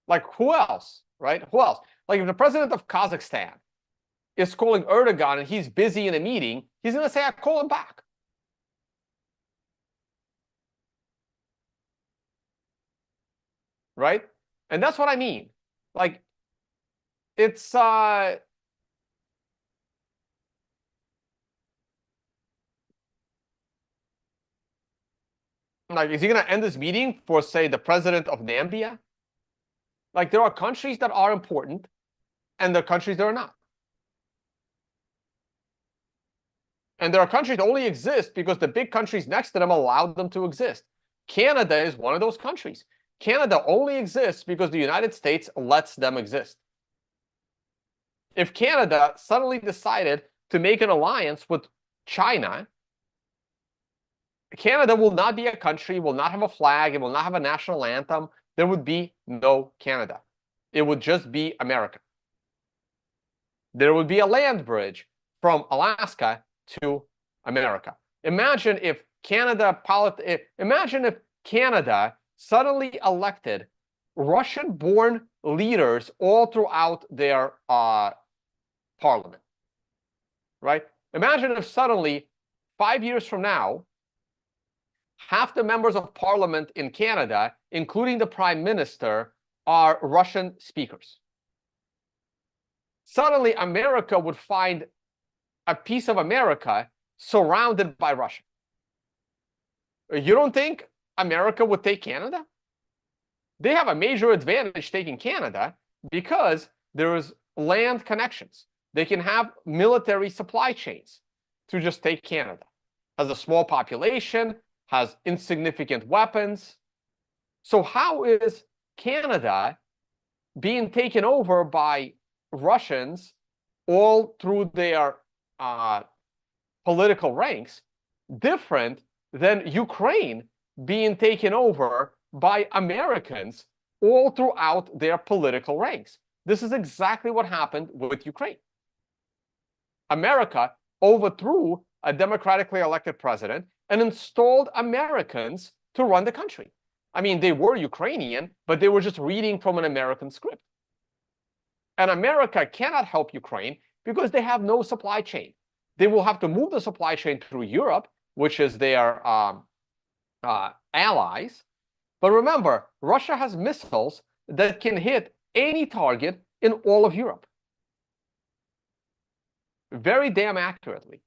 Like, who else, right? Who else? Like, if the president of Kazakhstan is calling Erdogan and he's busy in a meeting, he's going to say, I call him back. Right? And that's what I mean. Like, it's like, is he going to end this meeting for, say, the president of Namibia? Like, there are countries that are important, and there are countries that are not. And there are countries that only exist because the big countries next to them allowed them to exist. Canada is one of those countries. Canada only exists because the United States lets them exist. If Canada suddenly decided to make an alliance with China, Canada will not be a country, will not have a flag, it will not have a national anthem. There would be no Canada. It would just be America. There would be a land bridge from Alaska to America. Imagine if Canada suddenly elected Russian-born leaders all throughout their parliament, right? Imagine if suddenly, 5 years from now, half the members of parliament in Canada, including the prime minister, are Russian speakers. Suddenly, America would find a piece of America surrounded by Russia. You don't think America would take Canada? They have a major advantage taking Canada because there's land connections. They can have military supply chains to just take Canada. Has a small population, has insignificant weapons. So how is Canada being taken over by Russians all through their political ranks different than Ukraine being taken over by Americans all throughout their political ranks? This is exactly what happened with Ukraine. America overthrew a democratically elected president and installed Americans to run the country. I mean, they were Ukrainian, but they were just reading from an American script. And America cannot help Ukraine because they have no supply chain. They will have to move the supply chain through Europe, which is their allies. But remember, Russia has missiles that can hit any target in all of Europe very damn accurately.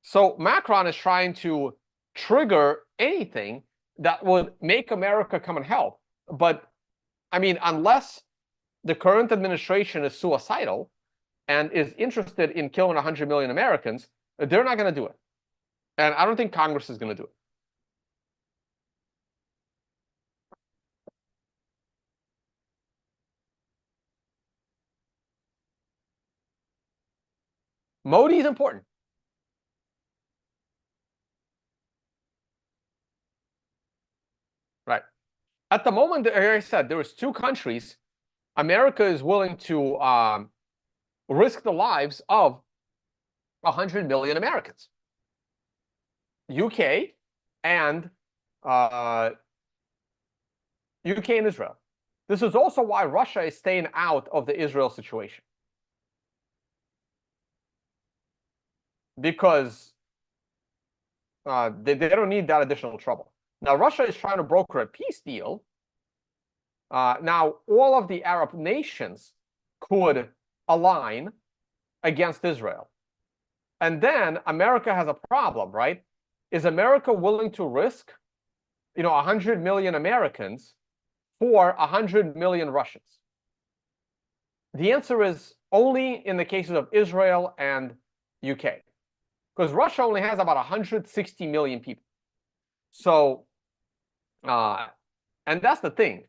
So Macron is trying to trigger anything that would make America come and help. But I mean, unless the current administration is suicidal and is interested in killing 100 million Americans, they're not going to do it. And I don't think Congress is going to do it. Modi is important. Right. At the moment, like I said, there's two countries. America is willing to risk the lives of 100 million Americans. UK and uh, UK and Israel. This is also why Russia is staying out of the Israel situation. Because they don't need that additional trouble. Now, Russia is trying to broker a peace deal. Now, all of the Arab nations could align against Israel. And then America has a problem, right? Is America willing to risk, 100 million Americans for 100 million Russians? The answer is only in the cases of Israel and UK. Because Russia only has about 160 million people. So, and that's the thing.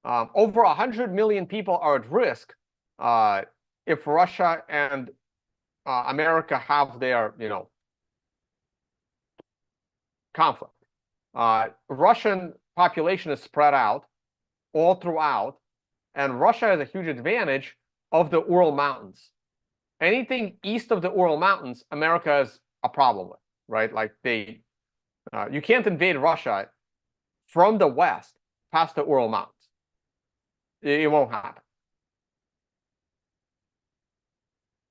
Over 100 million people are at risk if Russia and America have their, conflict. Russian population is spread out all throughout, and Russia has a huge advantage of the Ural Mountains. Anything east of the Ural Mountains, America has a problem with, right? Like you can't invade Russia from the west past the Ural Mountains. It won't happen.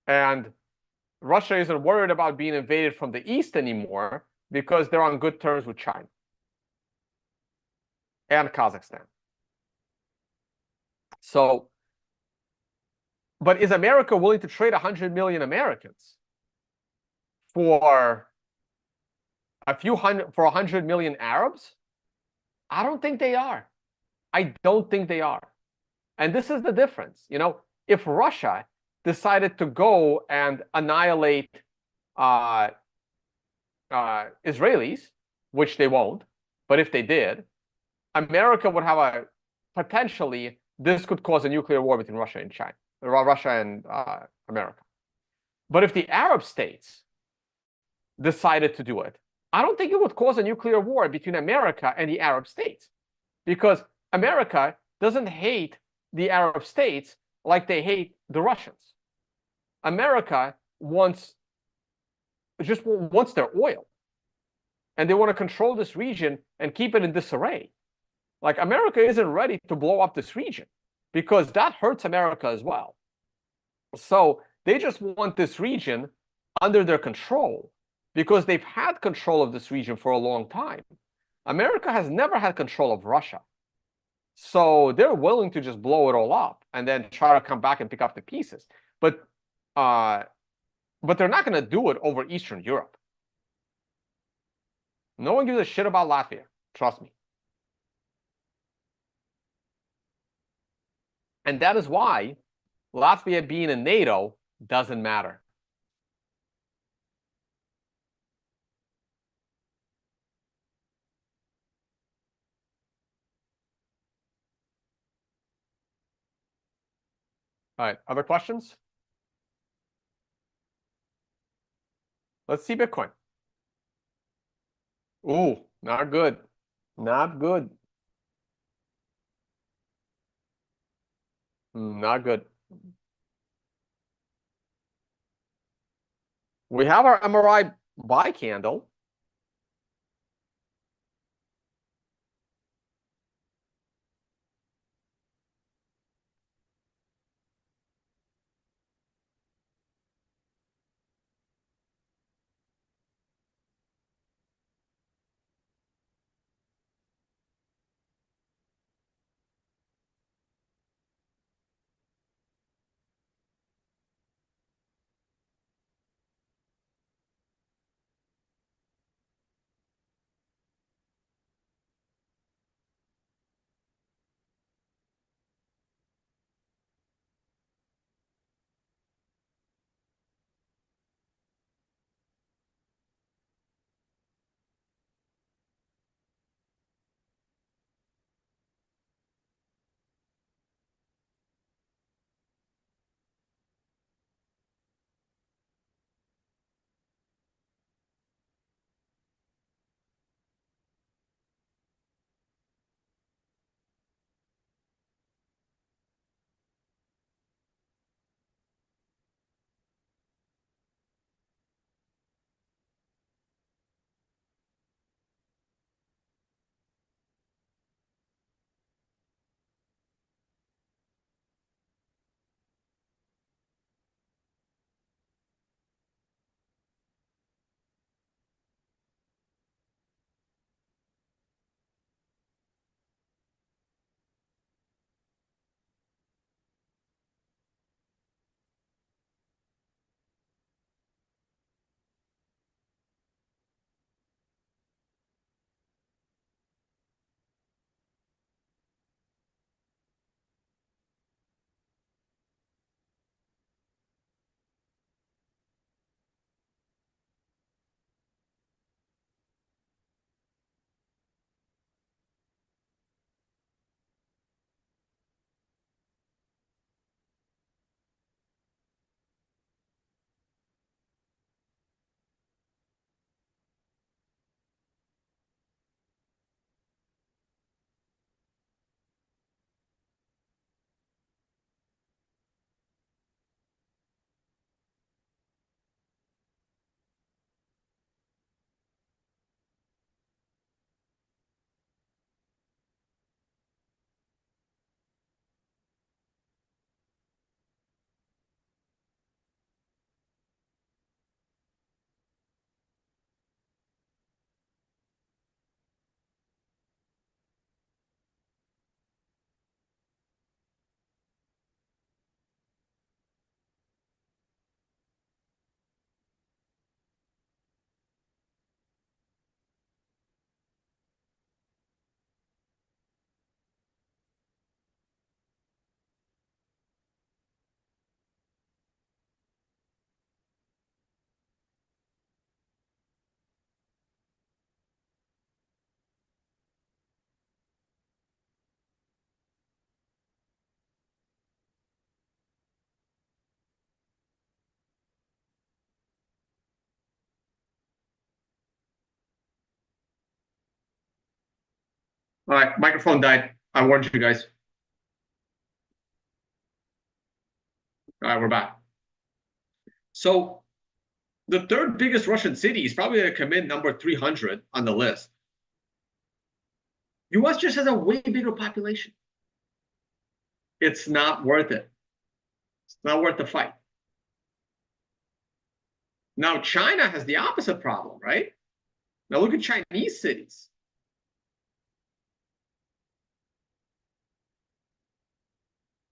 And Russia isn't worried about being invaded from the east anymore because they're on good terms with China and Kazakhstan. So, but is America willing to trade 100 million Americans for for 100 million Arabs? I don't think they are. I don't think they are. And this is the difference. If Russia decided to go and annihilate Israelis, which they won't, but if they did, America would have potentially, this could cause a nuclear war between Russia and China, Russia and America. But if the Arab states decided to do it, I don't think it would cause a nuclear war between America and the Arab states, because America doesn't hate the Arab states like they hate the Russians. America just wants their oil, and they want to control this region and keep it in disarray. Like, America isn't ready to blow up this region because that hurts America as well. So they just want this region under their control because they've had control of this region for a long time. America has never had control of Russia. So they're willing to just blow it all up and then try to come back and pick up the pieces. But they're not going to do it over Eastern Europe. No one gives a shit about Latvia. Trust me. And that is why Latvia being in NATO doesn't matter. All right, other questions? Let's see Bitcoin. Ooh, not good. Not good. Not good. We have our MRI buy candle. All right, microphone died. I warned you guys. All right, we're back. So the third biggest Russian city is probably going to come in number 300 on the list. US just has a way bigger population. It's not worth it. It's not worth the fight. Now, China has the opposite problem, right? Now, look at Chinese cities.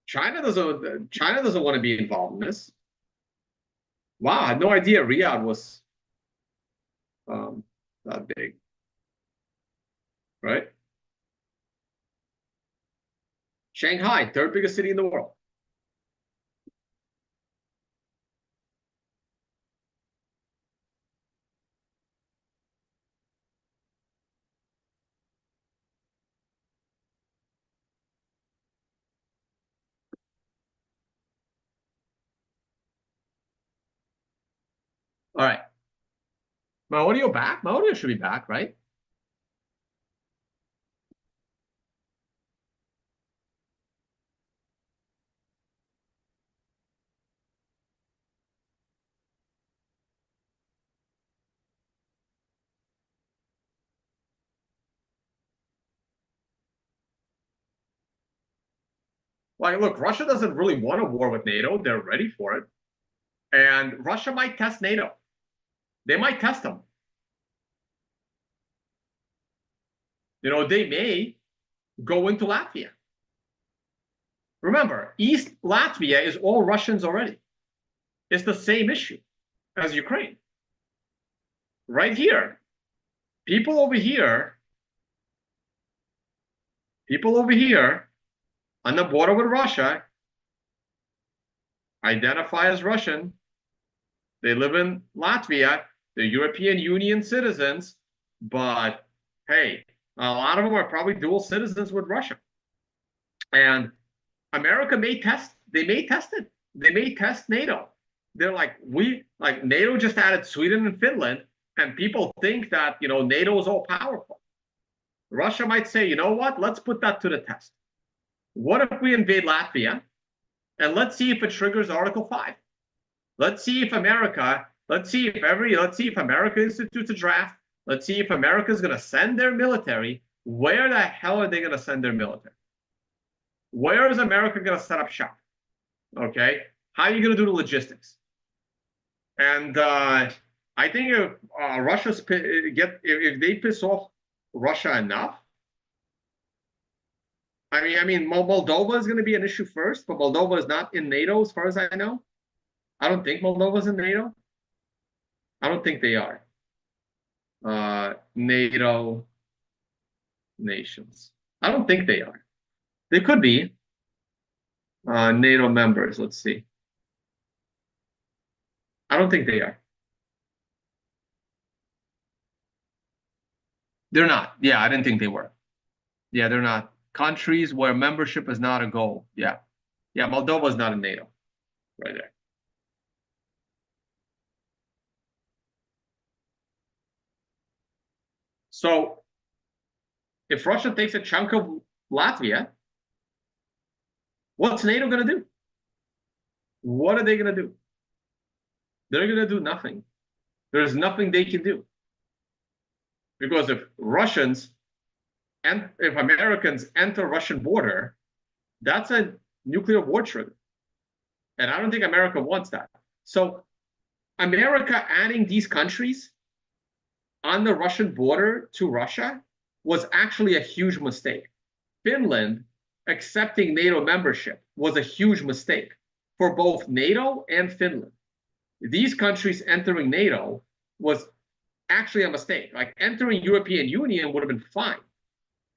China doesn't want to be involved in this. Wow, I had no idea Riyadh was um, that big, right? Shanghai, third biggest city in the world. All right. My audio back? My audio should be back, right? Like, look, Russia doesn't really want a war with NATO. They're ready for it. And Russia might test NATO. They might test them. You know, they may go into Latvia. Remember, East Latvia is all Russians already. It's the same issue as Ukraine. Right here, people over here, people over here on the border with Russia identify as Russian. They live in Latvia. They're European Union citizens, but hey, a lot of them are probably dual citizens with Russia. And America may test, they may test it. They may test NATO. They're like NATO just added Sweden and Finland, and people think that, you know, NATO is all powerful. Russia might say, you know what, let's put that to the test. What if we invade Latvia and let's see if it triggers Article 5? Let's see if America institutes a draft. Let's see if America is going to send their military. Where the hell are they going to send their military? Where is America going to set up shop? Okay, how are you going to do the logistics? And I think if if they piss off Russia enough, I mean, Moldova is going to be an issue first, but Moldova is not in NATO as far as I know. I don't think Moldova is in NATO. I don't think they are. NATO nations. I don't think they are. They could be NATO members. Let's see. I don't think they are. They're not. Yeah, I didn't think they were. Yeah, they're not. Countries where membership is not a goal. Yeah. Yeah, Moldova is not in NATO. Right there. So if Russia takes a chunk of Latvia, what's NATO going to do? What are they going to do? They're going to do nothing. There's nothing they can do. Because if Russians and if Americans enter Russian border, that's a nuclear war trigger. And I don't think America wants that. So America adding these countries on the Russian border to Russia was actually a huge mistake. Finland accepting NATO membership was a huge mistake for both NATO and Finland. These countries entering NATO was actually a mistake. Like entering European Union would have been fine.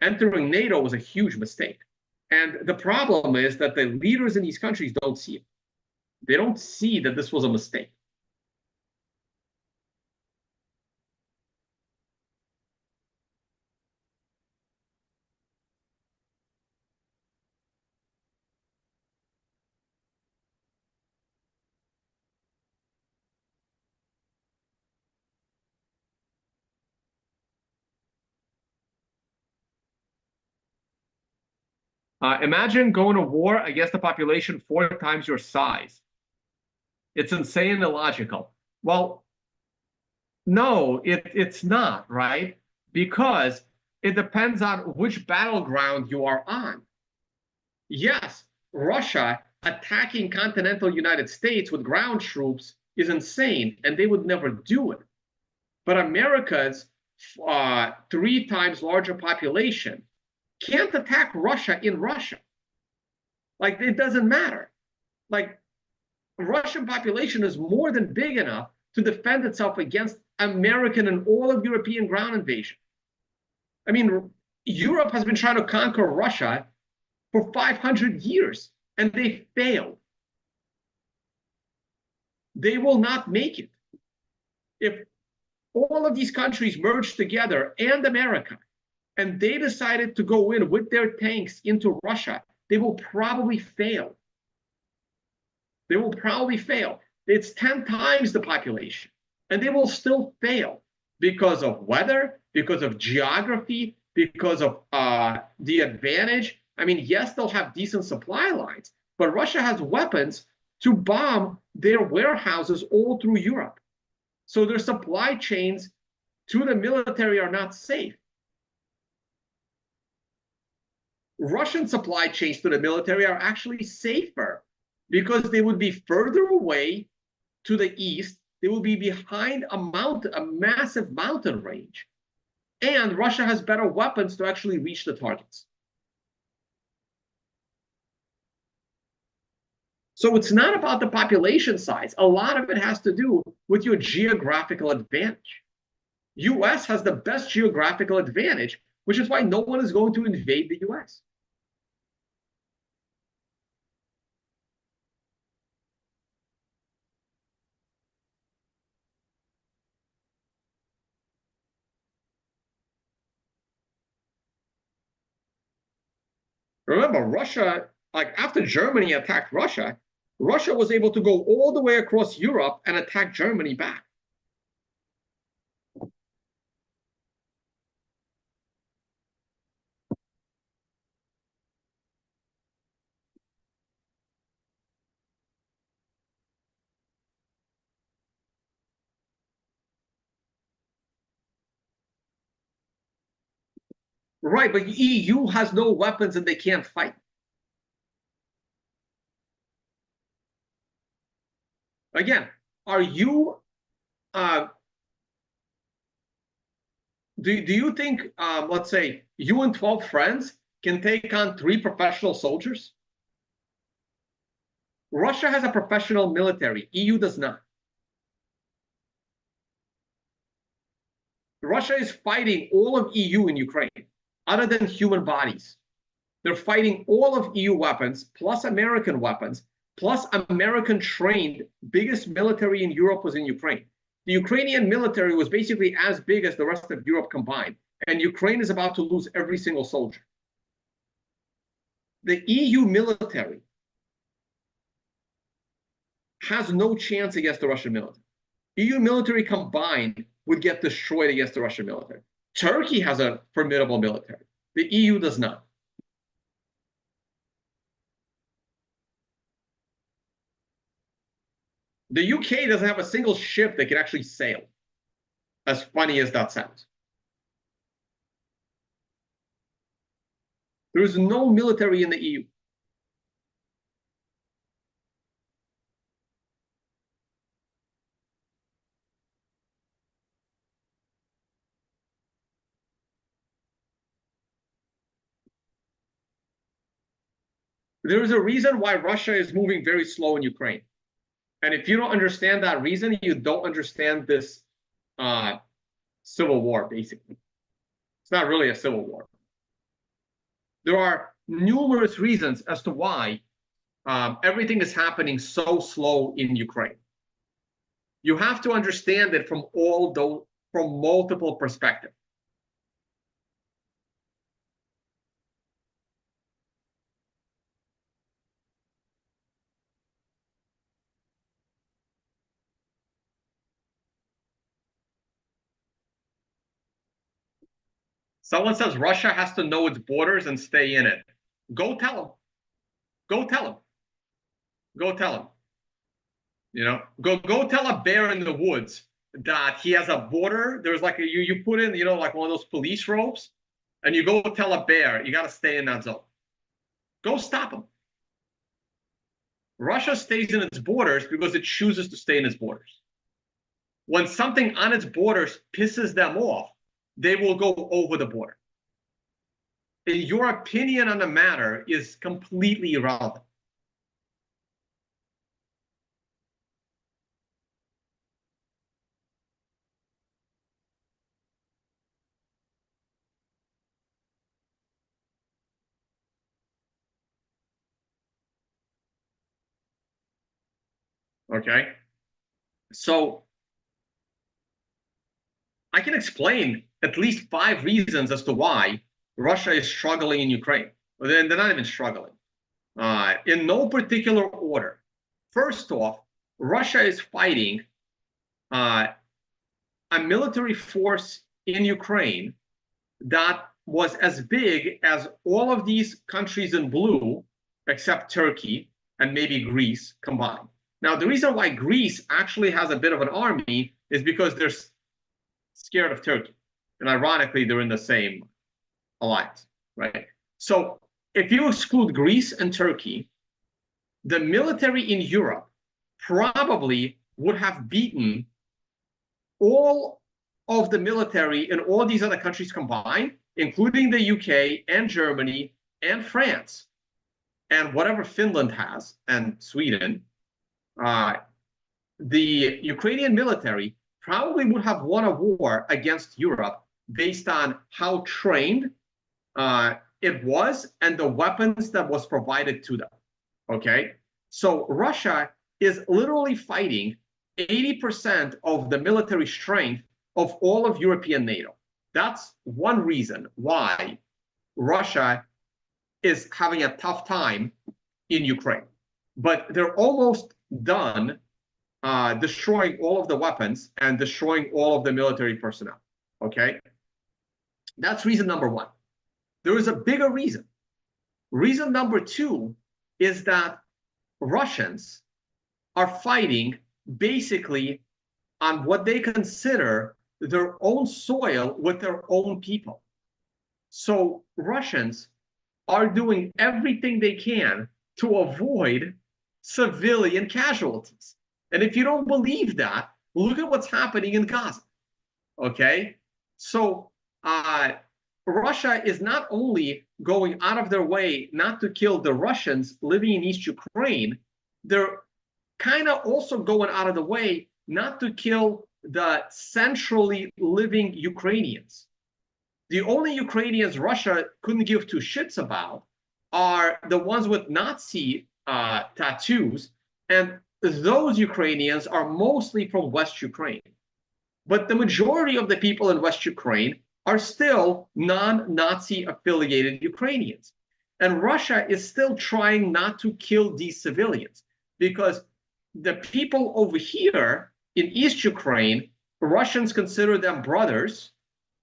Entering NATO was a huge mistake. And the problem is that the leaders in these countries don't see it. They don't see that this was a mistake. Imagine going to war against a population 4 times your size. It's insane and illogical. Well, no, it's not, right? Because it depends on which battleground you are on. Yes, Russia attacking continental United States with ground troops is insane, and they would never do it. But America's 3 times larger population can't attack Russia in Russia. Like, it doesn't matter. Like, Russian population is more than big enough to defend itself against American and all of European ground invasion. I mean, Europe has been trying to conquer Russia for 500 years, and they failed. They will not make it. If all of these countries merged together and America, and they decided to go in with their tanks into Russia, they will probably fail. They will probably fail. It's 10 times the population, and they will still fail because of weather, because of geography, because of the advantage. I mean, yes, they'll have decent supply lines, but Russia has weapons to bomb their warehouses all through Europe. So their supply chains to the military are not safe. Russian supply chains to the military are actually safer because they would be further away to the east. They will be behind a massive mountain range. And Russia has better weapons to actually reach the targets. So it's not about the population size. A lot of it has to do with your geographical advantage. US has the best geographical advantage, which is why no one is going to invade the US. Remember, Russia, like after Germany attacked Russia, Russia was able to go all the way across Europe and attack Germany back. Right, but the EU has no weapons and they can't fight. Again, are you do you think let's say you and 12 friends can take on 3 professional soldiers? Russia has a professional military, EU does not. Russia is fighting all of EU in Ukraine, other than human bodies. They're fighting all of EU weapons, plus American weapons, plus American trained. Biggest military in Europe was in Ukraine. The Ukrainian military was basically as big as the rest of Europe combined, and Ukraine is about to lose every single soldier. The EU military has no chance against the Russian military. EU military combined would get destroyed against the Russian military. Turkey has a formidable military. The EU does not. The UK doesn't have a single ship that can actually sail, as funny as that sounds. There is no military in the EU. There is a reason why Russia is moving very slow in Ukraine. And if you don't understand that reason, you don't understand this civil war, basically. It's not really a civil war. There are numerous reasons as to why everything is happening so slow in Ukraine. You have to understand it from from multiple perspectives. Someone says Russia has to know its borders and stay in it. Go tell him. Go tell him. Go tell him. You know, go tell a bear in the woods that he has a border. There's like you put in, you know, like one of those police ropes, and you go tell a bear you got to stay in that zone. Go stop him. Russia stays in its borders because it chooses to stay in its borders. When something on its borders pisses them off, they will go over the border. And your opinion on the matter is completely irrelevant. Okay? So I can explain at least 5 reasons as to why Russia is struggling in Ukraine. They're not even struggling. In no particular order. First off, Russia is fighting a military force in Ukraine that was as big as all of these countries in blue, except Turkey and maybe Greece combined. Now, the reason why Greece actually has a bit of an army is because they're scared of Turkey. And ironically, they're in the same alliance, right? So if you exclude Greece and Turkey, the military in Europe probably would have beaten all of the military in all these other countries combined, including the UK and Germany and France and whatever Finland has and Sweden. The Ukrainian military probably would have won a war against Europe based on how trained it was and the weapons that was provided to them. Okay, so Russia is literally fighting 80% of the military strength of all of European NATO. That's one reason why Russia is having a tough time in Ukraine. But they're almost done destroying all of the weapons and destroying all of the military personnel. Okay? That's reason number one. There is a bigger reason. Reason number two is that Russians are fighting basically on what they consider their own soil with their own people. So Russians are doing everything they can to avoid civilian casualties. And if you don't believe that, look at what's happening in Gaza. Okay? So Russia is not only going out of their way not to kill the Russians living in East Ukraine, they're kind of also going out of the way not to kill the centrally living Ukrainians. The only Ukrainians Russia couldn't give two shits about are the ones with Nazi tattoos, and those Ukrainians are mostly from West Ukraine. But the majority of the people in West Ukraine are still non-Nazi affiliated Ukrainians. And Russia is still trying not to kill these civilians because the people over here in East Ukraine, Russians consider them brothers,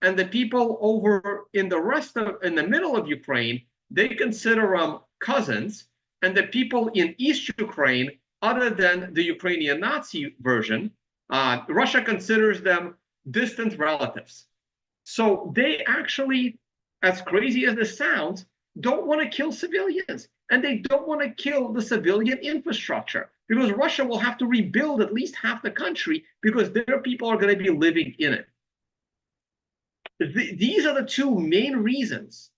and the people over in the middle of Ukraine, they consider them cousins, and the people in East Ukraine, other than the Ukrainian Nazi version, Russia considers them distant relatives. So they actually, as crazy as this sounds, don't want to kill civilians, and they don't want to kill the civilian infrastructure because Russia will have to rebuild at least half the country because their people are going to be living in it. These are the two main reasons.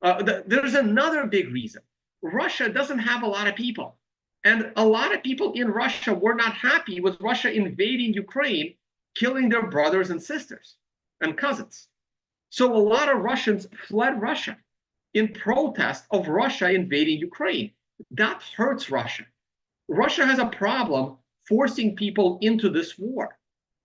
There's another big reason. Russia doesn't have a lot of people. And a lot of people in Russia were not happy with Russia invading Ukraine, killing their brothers and sisters and cousins. So a lot of Russians fled Russia in protest of Russia invading Ukraine. That hurts Russia. Russia has a problem forcing people into this war.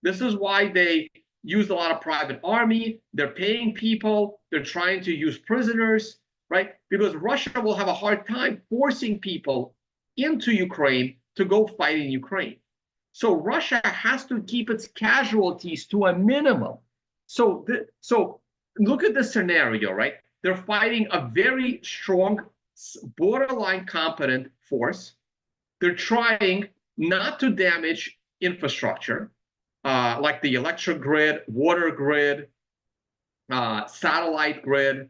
This is why they used a lot of private army. They're paying people. They're trying to use prisoners, right? Because Russia will have a hard time forcing people into Ukraine to go fight in Ukraine. So Russia has to keep its casualties to a minimum. So look at the scenario, right? They're fighting a very strong borderline competent force. They're trying not to damage infrastructure, like the electric grid, water grid, satellite grid.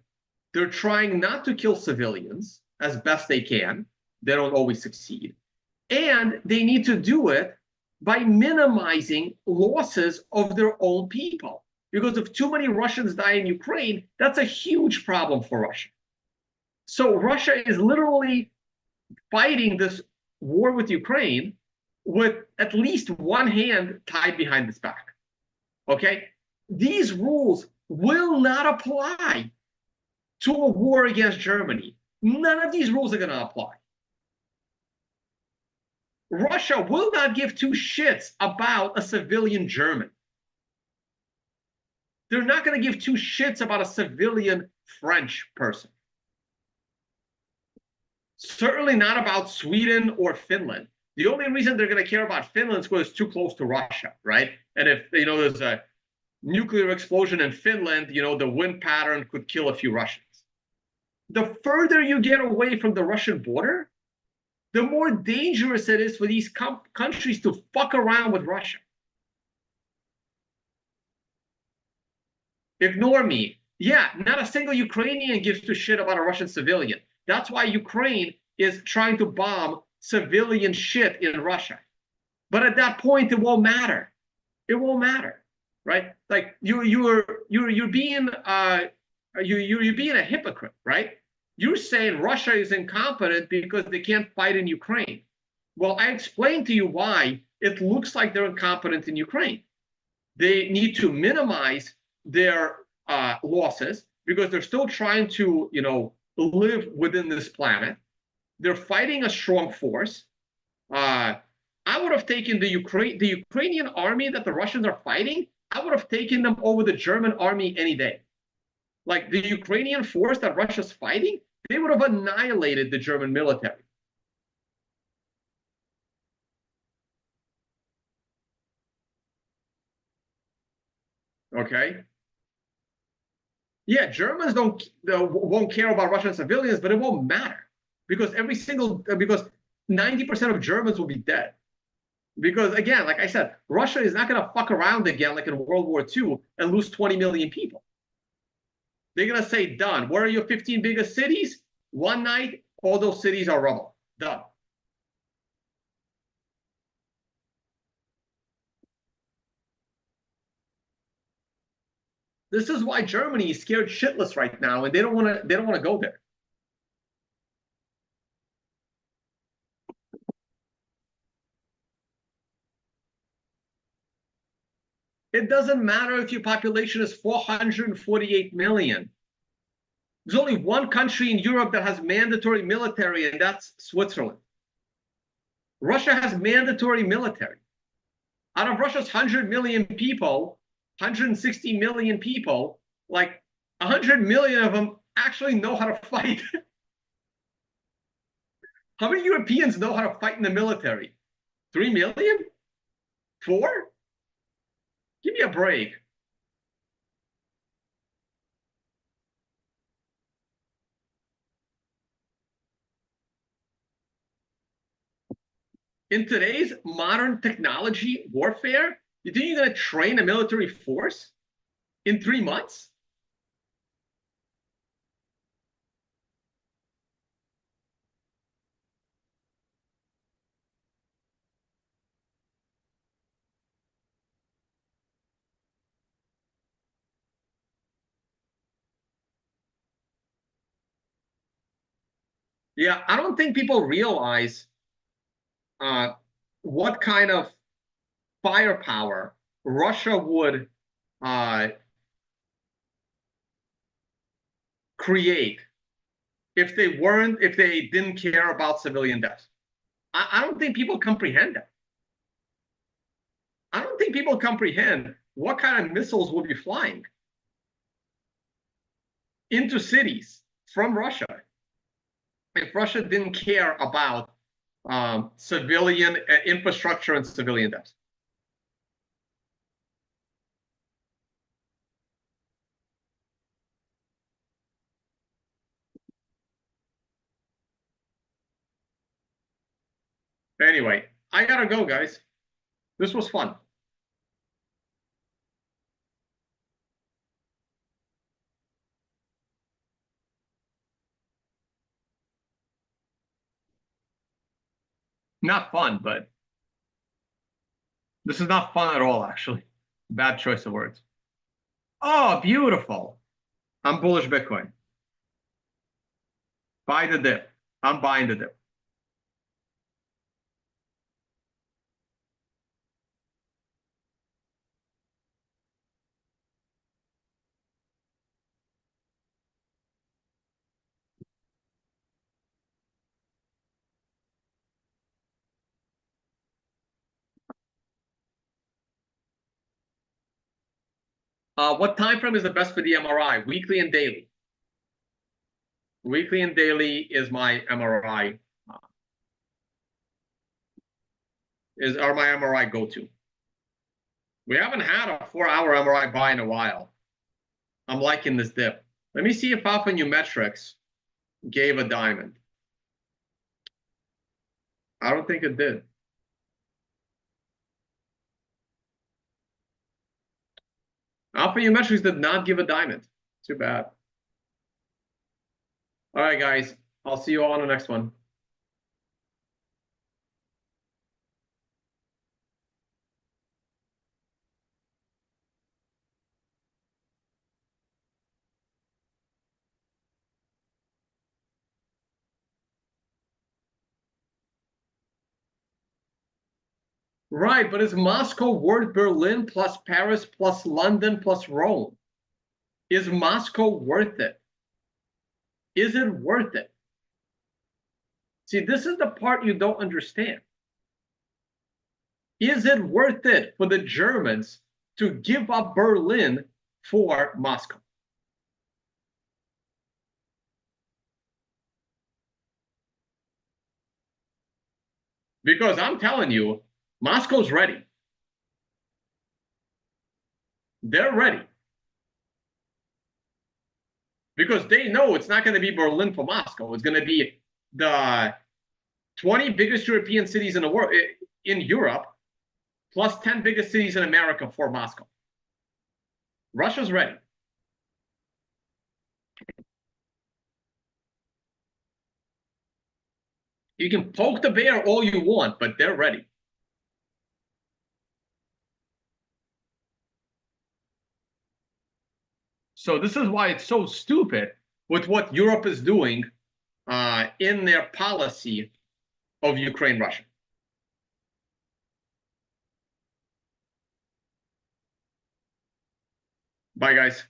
They're trying not to kill civilians as best they can. They don't always succeed. And they need to do it by minimizing losses of their own people. Because if too many Russians die in Ukraine, that's a huge problem for Russia. So Russia is literally fighting this war with Ukraine with at least one hand tied behind its back. Okay? These rules will not apply to a war against Germany. None of these rules are going to apply. Russia will not give two shits about a civilian German. They're not going to give two shits about a civilian French person. Certainly not about Sweden or Finland. The only reason they're going to care about Finland is because it's too close to Russia, right? And if there's a nuclear explosion in Finland, the wind pattern could kill a few Russians. The further you get away from the Russian border, the more dangerous it is for these countries to fuck around with Russia. Ignore me. Yeah, not a single Ukrainian gives two shit about a Russian civilian. That's why Ukraine is trying to bomb civilian shit in Russia. But at that point, it won't matter. It won't matter, right? Like you're being a hypocrite, right? You're saying Russia is incompetent because they can't fight in Ukraine. Well, I explained to you why it looks like they're incompetent in Ukraine. They need to minimize their losses because they're still trying to, live within this planet. They're fighting a strong force. I would have taken the Ukrainian army that the Russians are fighting. I would have taken them over the German army any day. Like the Ukrainian force that Russia's fighting, they would have annihilated the German military. Okay. Yeah, Germans won't care about Russian civilians, but it won't matter because because 90% of Germans will be dead. Because again, like I said, Russia is not going to fuck around again like in World War II and lose 20 million people. They're going to say, done. Where are your 15 biggest cities? One night, all those cities are rubble. Done. This is why Germany is scared shitless right now, and they don't want to go there. It doesn't matter if your population is 448 million. There's only one country in Europe that has mandatory military, and that's Switzerland. Russia has mandatory military. Out of Russia's 100 million people, 160 million people, like 100 million of them actually know how to fight. How many Europeans know how to fight in the military? 3 million? 4? Give me a break. In today's modern technology warfare, you think you're going to train a military force in 3 months? Yeah, I don't think people realize what kind of firepower Russia would create if they didn't care about civilian deaths. I don't think people comprehend that. I don't think people comprehend what kind of missiles will be flying into cities from Russia if Russia didn't care about civilian infrastructure and civilian deaths. Anyway, I gotta go, guys. This was fun. Not fun, but this is not fun at all, actually. Bad choice of words. Oh, beautiful. I'm bullish Bitcoin. Buy the dip. I'm buying the dip. What time frame is the best for the MRI? Weekly and daily. Weekly and daily is my MRI. Are my MRI go-to. We haven't had a 4-hour MRI buy in a while. I'm liking this dip. Let me see if alphanumerics gave a diamond. I don't think it did. Alphanumerics did not give a diamond. Too bad. All right, guys. I'll see you all on the next one. Right, but is Moscow worth Berlin plus Paris plus London plus Rome? Is Moscow worth it? Is it worth it? See, this is the part you don't understand. Is it worth it for the Germans to give up Berlin for Moscow? Because I'm telling you, Moscow's ready. They're ready. Because they know it's not going to be Berlin for Moscow. It's going to be the 20 biggest European cities in the world, in Europe, plus 10 biggest cities in America for Moscow. Russia's ready. You can poke the bear all you want, but they're ready. So this is why it's so stupid with what Europe is doing in their policy of Ukraine, Russia. Bye, guys.